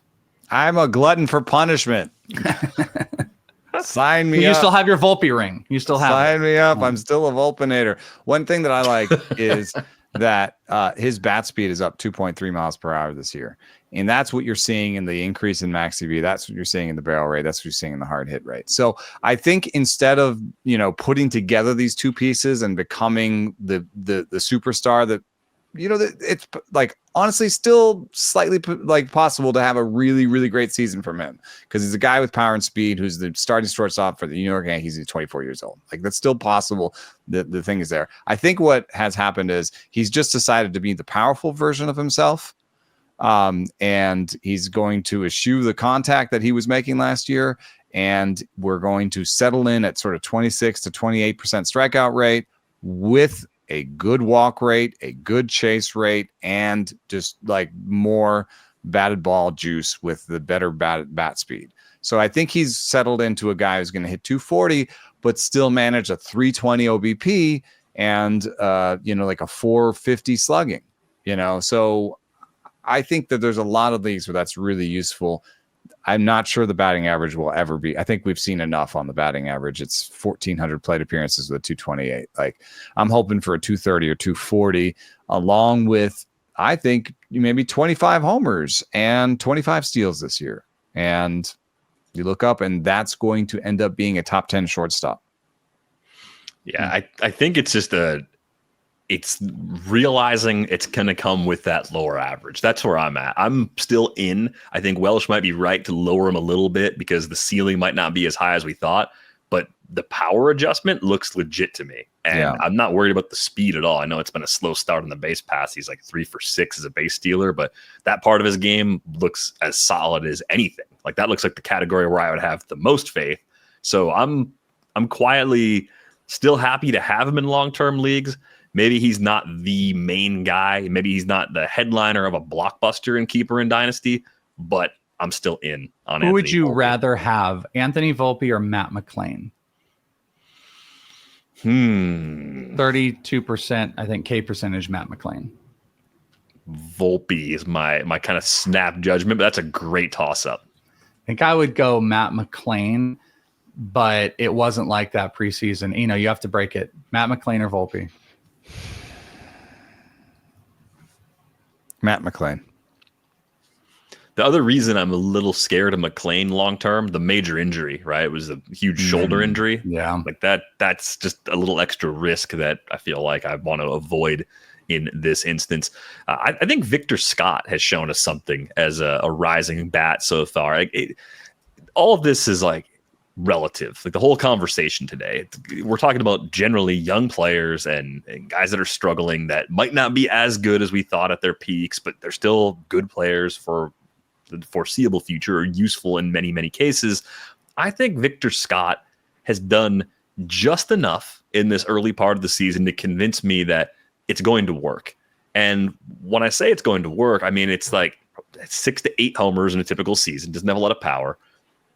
I'm a glutton for punishment. Sign me up. You still have your Volpe ring. You still have Sign me up. I'm still a Volpinator. One thing that I like is that his bat speed is up 2.3 miles per hour this year. And that's what you're seeing in the increase in max CV. That's what you're seeing in the barrel rate. That's what you're seeing in the hard hit rate. So I think instead of, putting together these two pieces and becoming the superstar that, it's like honestly still slightly like possible to have a really, really great season from him because he's a guy with power and speed who's the starting shortstop for the New York Yankees. He's 24 years old. Like that's still possible. The thing is there. I think what has happened is he's just decided to be the powerful version of himself. And he's going to eschew the contact that he was making last year. And we're going to settle in at sort of 26 to 28% strikeout rate with a good walk rate, a good chase rate, and just like more batted ball juice with the better bat speed. So I think he's settled into a guy who's going to hit 240, but still manage a 320 OBP and, like a 450 slugging, so I think that there's a lot of leagues where that's really useful. I'm not sure the batting average will ever be. I think we've seen enough on the batting average. It's 1,400 plate appearances with 228. Like I'm hoping for a 230 or 240, along with, I think, maybe 25 homers and 25 steals this year. And you look up and that's going to end up being a top 10 shortstop. Yeah, I think it's just it's realizing it's going to come with that lower average. That's where I'm at. I'm still in. I think Welsh might be right to lower him a little bit because the ceiling might not be as high as we thought, but the power adjustment looks legit to me. And I'm not worried about the speed at all. I know it's been a slow start on the base pass. He's like 3 for 6 as a base stealer, but that part of his game looks as solid as anything. Like that looks like the category where I would have the most faith. So I'm quietly still happy to have him in long-term leagues. Maybe he's not the main guy. Maybe he's not the headliner of a blockbuster and keeper in Dynasty, but I'm still in on Anthony. Who would you Volpe. rather have, Anthony Volpe or Matt McClain? 32%, I think, K percentage, Matt McClain. Volpe is my kind of snap judgment, but that's a great toss-up. I think I would go Matt McClain, but it wasn't like that preseason. You have to break it. Matt McClain or Volpe? Matt McClain. The other reason I'm a little scared of McClain long-term, the major injury, right? It was a huge shoulder injury. Yeah. Like that's just a little extra risk that I feel like I want to avoid in this instance. I think Victor Scott has shown us something as a rising bat so far. All of this is like relative. Like the whole conversation today, we're talking about generally young players and guys that are struggling that might not be as good as we thought at their peaks, but they're still good players for the foreseeable future or useful in many, many cases. I think Victor Scott has done just enough in this early part of the season to convince me that it's going to work. And when I say it's going to work, I mean, it's like 6 to 8 homers in a typical season, doesn't have a lot of power,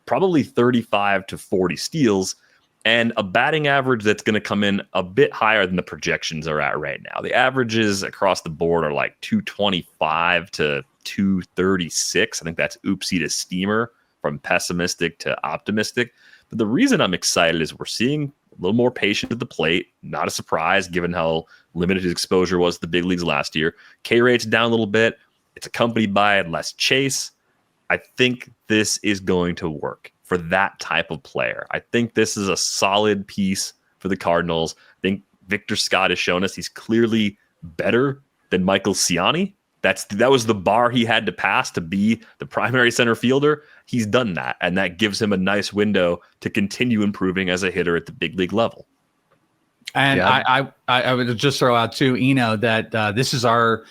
probably 35 to 40 steals, and a batting average that's going to come in a bit higher than the projections are at right now. The averages across the board are like 225 to 236. I think that's oopsie to steamer from pessimistic to optimistic. But the reason I'm excited is we're seeing little more patient at the plate. Not a surprise given how limited his exposure was to the big leagues last year. K rate's down a little bit. It's accompanied by less chase. I think this is going to work for that type of player. I think this is a solid piece for the Cardinals. I think Victor Scott has shown us he's clearly better than Michael Ciani. That was the bar he had to pass to be the primary center fielder. He's done that, and that gives him a nice window to continue improving as a hitter at the big league level. And yeah. I would just throw out too, Eno, that this is our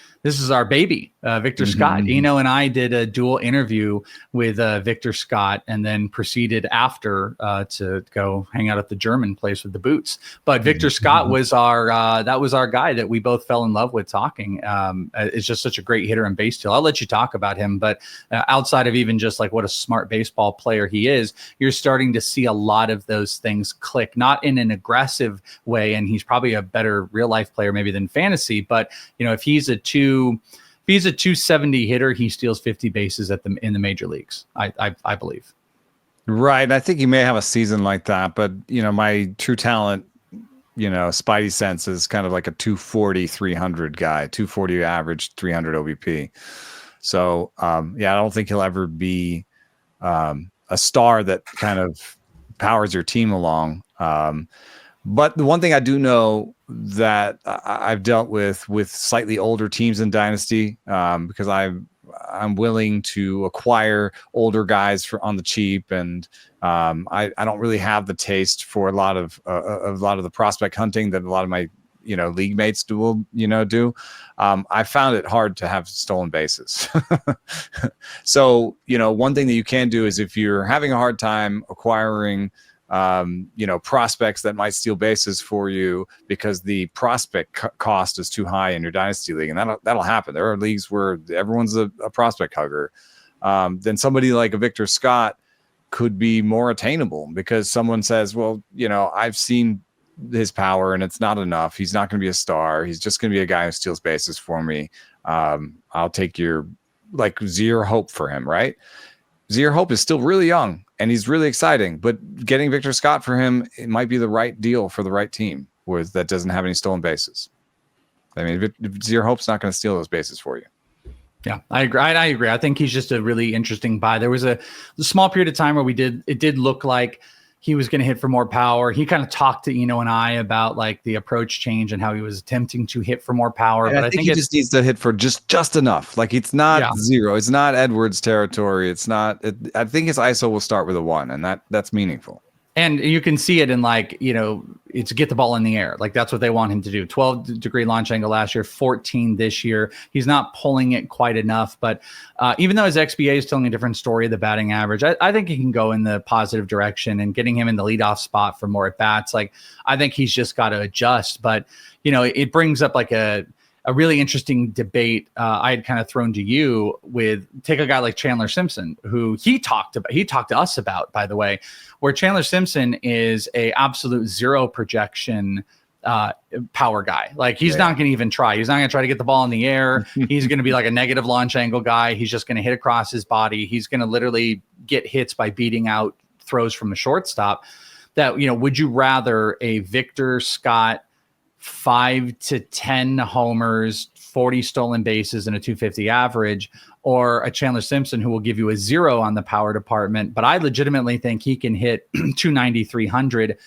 baby, Victor Scott. Eno and I did a dual interview with Victor Scott, and then proceeded after to go hang out at the German place with the Boots. But Victor Scott was our guy that we both fell in love with talking. It's just such a great hitter and base steal. I'll let you talk about him, but outside of even just like what a smart baseball player he is, you're starting to see a lot of those things click, not in an aggressive way. And he's probably a better real life player maybe than fantasy, but if he's a 270 hitter, he steals 50 bases in the major leagues. I believe. Right. I think he may have a season like that, but my true talent, spidey sense is kind of like a 240, 300 guy, 240 average, 300 OBP. So I don't think he'll ever be a star that kind of powers your team along. But the one thing I do know that I've dealt with slightly older teams in Dynasty, because I'm willing to acquire older guys on the cheap, and I don't really have the taste for a lot of the prospect hunting that a lot of my league mates do. I found it hard to have stolen bases. So one thing that you can do is if you're having a hard time acquiring prospects that might steal bases for you because the prospect cost is too high in your dynasty league, and that'll happen. There are leagues where everyone's a prospect hugger. Then somebody like a Victor Scott could be more attainable because someone says, well, I've seen his power and it's not enough. He's not going to be a star. He's just going to be a guy who steals bases for me. I'll take your Zero Hope for him, right? Zero Hope is still really young and he's really exciting, but getting Victor Scott for him, it might be the right deal for the right team that doesn't have any stolen bases. I mean, Zero Hope's not going to steal those bases for you. Yeah, I agree. I agree. I think he's just a really interesting buy. There was a small period of time where it did look like he was going to hit for more power. He kind of talked to Eno and I about like the approach change and how he was attempting to hit for more power. But I think he just needs to hit for just enough. Like it's not zero. It's not Edwards territory. It's not. I think his ISO will start with a 1, and that's meaningful. And you can see it in it's get the ball in the air. Like that's what they want him to do. 12-degree launch angle last year, 14 this year. He's not pulling it quite enough. But even though his XBA is telling a different story of the batting average, I think he can go in the positive direction, and getting him in the leadoff spot for more at bats. Like I think he's just got to adjust. But it brings up like a really interesting debate I had kind of thrown to you take a guy like Chandler Simpson, who he talked to us about, by the way, where Chandler Simpson is a absolute zero projection power guy. Like he's not going to even try. He's not going to try to get the ball in the air. He's going to be like a negative launch angle guy. He's just going to hit across his body. He's going to literally get hits by beating out throws from the shortstop. That, would you rather a Victor Scott 5 to 10 homers, 40 stolen bases, and a 250 average, or a Chandler Simpson who will give you a 0 on the power department? But I legitimately think he can hit 290, 300.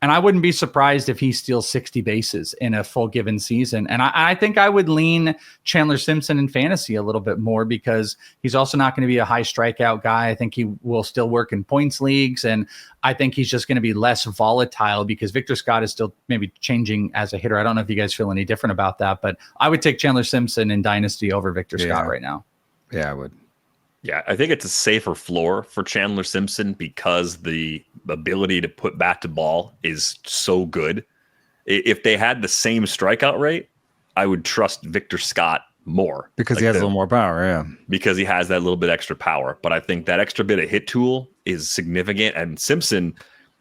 And I wouldn't be surprised if he steals 60 bases in a full given season. And I think I would lean Chandler Simpson in fantasy a little bit more because he's also not going to be a high strikeout guy. I think he will still work in points leagues. And I think he's just going to be less volatile because Victor Scott is still maybe changing as a hitter. I don't know if you guys feel any different about that, but I would take Chandler Simpson in Dynasty over Victor Scott right now. Yeah, I would. Yeah, I think it's a safer floor for Chandler Simpson because the ability to put bat to ball is so good. If they had the same strikeout rate, I would trust Victor Scott more. Because he has a little more power, yeah. Because he has that little bit extra power. But I think that extra bit of hit tool is significant. And Simpson,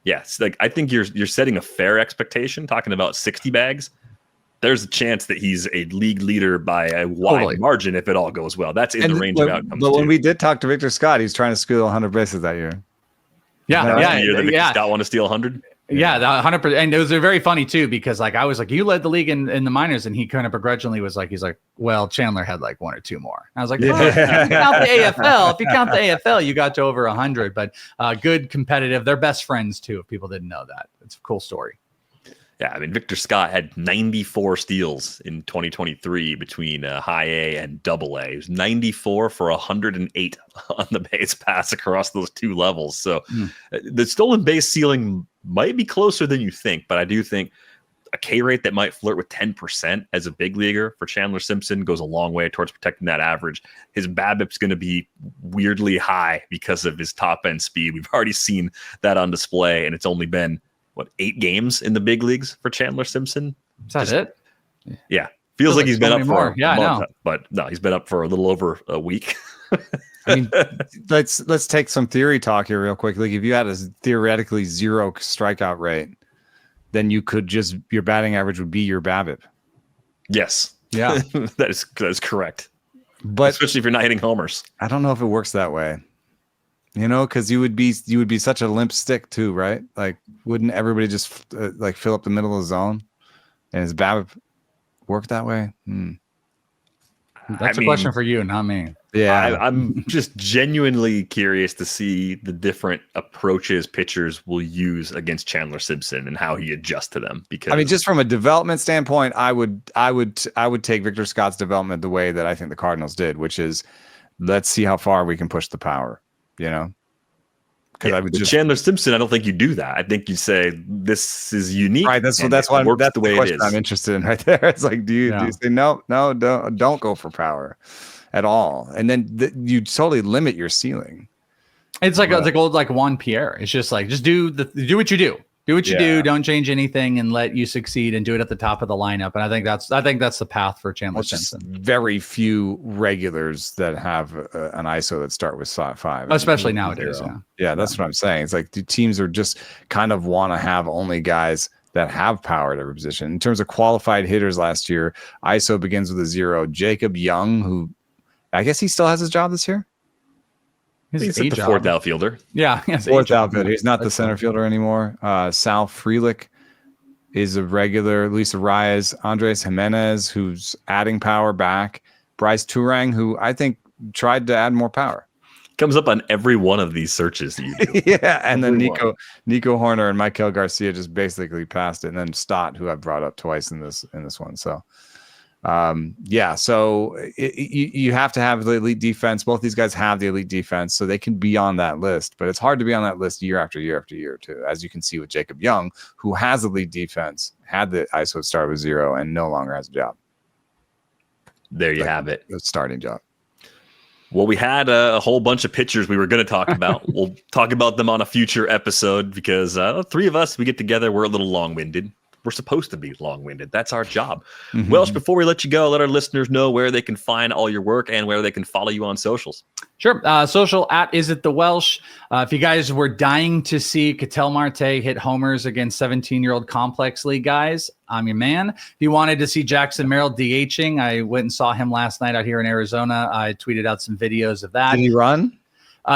yes, I think you're setting a fair expectation, talking about 60 bags. There's a chance that he's a league leader by a wide margin if it all goes well. That's in the range of outcomes. But when we did talk to Victor Scott, he's trying to steal 100 bases that year. The year that Victor Scott wanted to steal 100. Yeah, 100%. And it was very funny too, because like I was like, you led the league in the minors, and he kind of begrudgingly was like, he's like, well, Chandler had like 1 or 2 more. And I was like, well, if you count the AFL, you got to over 100. But good competitive. They're best friends too. If people didn't know that, it's a cool story. Yeah, I mean, Victor Scott had 94 steals in 2023 between high A and double A. It was 94 for 108 on the base pass across those 2 levels. So the stolen base ceiling might be closer than you think, but I do think a K rate that might flirt with 10% as a big leaguer for Chandler Simpson goes a long way towards protecting that average. His BABIP's going to be weirdly high because of his top end speed. We've already seen that on display, and it's only been 8 games in the big leagues for Chandler Simpson? Is that it? Yeah. Feels like he's been up for a month, but no, he's been up for a little over a week. I mean, let's take some theory talk here real quick. Like if you had a theoretically 0 strikeout rate, then you could just, your batting average would be your BABIP. Yes. Yeah. that is correct. But especially if you're not hitting homers. I don't know if it works that way. You know, because you would be such a limp stick too, right? Like, wouldn't everybody just like fill up the middle of the zone? And his BABIP work that way? That's a question for you, not me. Yeah, I'm just genuinely curious to see the different approaches pitchers will use against Chandler Simpson and how he adjusts to them. Because I mean, just from a development standpoint, I would take Victor Scott's development the way that I think the Cardinals did, which is let's see how far we can push the power. You know, because I would just Chandler Simpson. I don't think you do that. I think you say this is unique. Right. That's the way it is. I'm interested in right there. It's like, do you say no, don't go for power at all, and then you totally limit your ceiling. It's like old Juan Pierre. It's just like do what you do. Do what you do. Don't change anything, and let you succeed, and do it at the top of the lineup. And I think that's the path for Chandler Simpson. Very few regulars that have an ISO that start with 5, especially nowadays. Yeah, that's what I'm saying. It's like the teams are just kind of want to have only guys that have power at every position. In terms of qualified hitters last year, ISO begins with a 0. Jacob Young, who I guess he still has his job this year. He's the 4th outfielder. Yeah, 4th outfielder. He's not the center fielder anymore. Sal Frelick is a regular. Luis Arias, Andres Jimenez, who's adding power back. Bryce Turang, who I think tried to add more power. Comes up on every one of these searches that you do. Yeah, and then Nico Horner and Michael Garcia just basically passed it, and then Stott, who I've brought up twice in this one. So. So you have to have the elite defense. Both these guys have the elite defense, so they can be on that list, but it's hard to be on that list year after year after year too, as you can see with Jacob Young, who has elite defense, had the ISO start with 0 and no longer has a job. There you have it. The starting job. Well, we had a whole bunch of pitchers we were going to talk about. We'll talk about them on a future episode because 3 of us, we get together, we're a little long-winded. We're supposed to be long-winded. That's our job. Mm-hmm. Welsh, before we let you go, let our listeners know where they can find all your work and where they can follow you on socials. Sure. Social at Is It The Welsh. If you guys were dying to see Ketel Marte hit homers against 17-year-old complex league guys, I'm your man. If you wanted to see Jackson Merrill DHing, I went and saw him last night out here in Arizona. I tweeted out some videos of that. Did he run?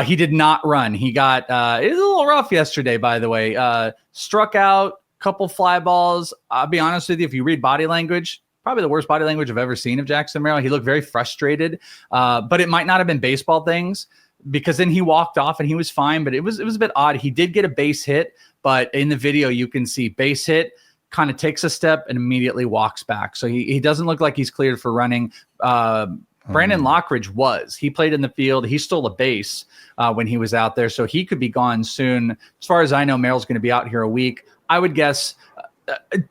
He did not run. He got it was a little rough yesterday, by the way. Struck out. Couple fly balls. I'll be honest with you, if you read body language, probably the worst body language I've ever seen of Jackson Merrill. He looked very frustrated, but it might not have been baseball things, because then he walked off and he was fine, but it was a bit odd. He did get a base hit, but in the video you can see base hit, kind of takes a step and immediately walks back. So he doesn't look like he's cleared for running. Brandon Lockridge he played in the field. He stole a base when he was out there, so he could be gone soon. As far as I know, Merrill's going to be out here a week. I would guess,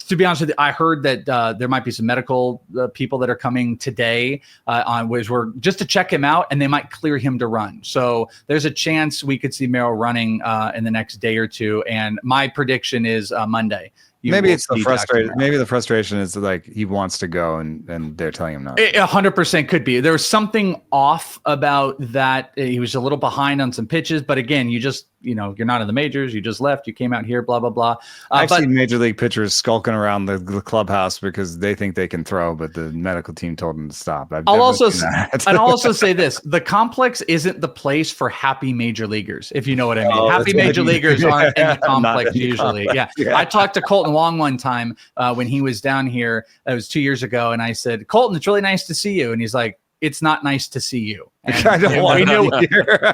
to be honest with you, I heard that there might be some medical people that are coming today on which we're just to check him out, and they might clear him to run. So there's a chance we could see Merrill running in the next day or two. And my prediction is Monday. Maybe it's the frustration. Maybe the frustration is like he wants to go and they're telling him not. 100% could be. There was something off about that. He was a little behind on some pitches, but again, you just you're not in the majors. You just left. You came out here, blah, blah, blah. I've seen major league pitchers skulking around the clubhouse because they think they can throw, but the medical team told them to stop. I'll also say this. The complex isn't the place for happy major leaguers, if you know what I mean. Happy major leaguers aren't in the complex usually. Yeah. I talked to Colton Wong one time when he was down here. It was 2 years ago. And I said, Colton, it's really nice to see you. And he's like, it's not nice to see you. And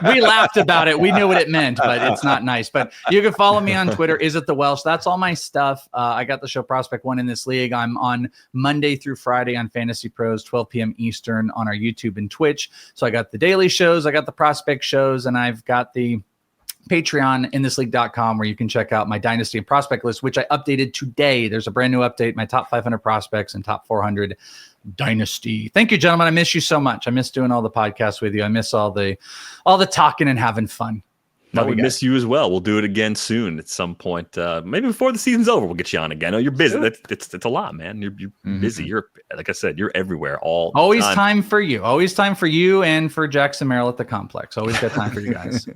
we laughed about it. We knew what it meant, but it's not nice. But you can follow me on Twitter. Is it the Welsh? That's all my stuff. I got the show Prospect One in this league. I'm on Monday through Friday on Fantasy Pros, 12 p.m. Eastern on our YouTube and Twitch. So I got the daily shows, I got the prospect shows, and I've got the Patreon inthisleague.com where you can check out my Dynasty and prospect list, which I updated today. There's a brand new update, my top 500 prospects and top 400 Dynasty. Thank you, gentlemen. I miss you so much. I miss doing all the podcasts with you. I miss all the talking and having fun. We miss you as well. We'll do it again soon at some point. Maybe before the season's over, we'll get you on again. I know you're busy. Sure. It's a lot, man. You're busy. You're, like I said, you're everywhere all the always time. Time for you. Always time for you and for Jackson Merrill at the complex. Always got time for you guys.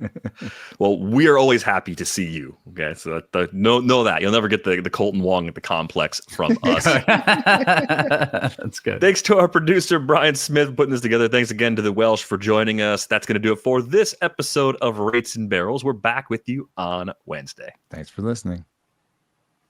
Well, we are always happy to see you. Okay, so know that you'll never get the Colton Wong at the complex from us. That's good. Thanks to our producer Brian Smith putting this together. Thanks again to the Welsh for joining us. That's going to do it for this episode of Rates and Barrels. We're back with you on Wednesday. Thanks for listening.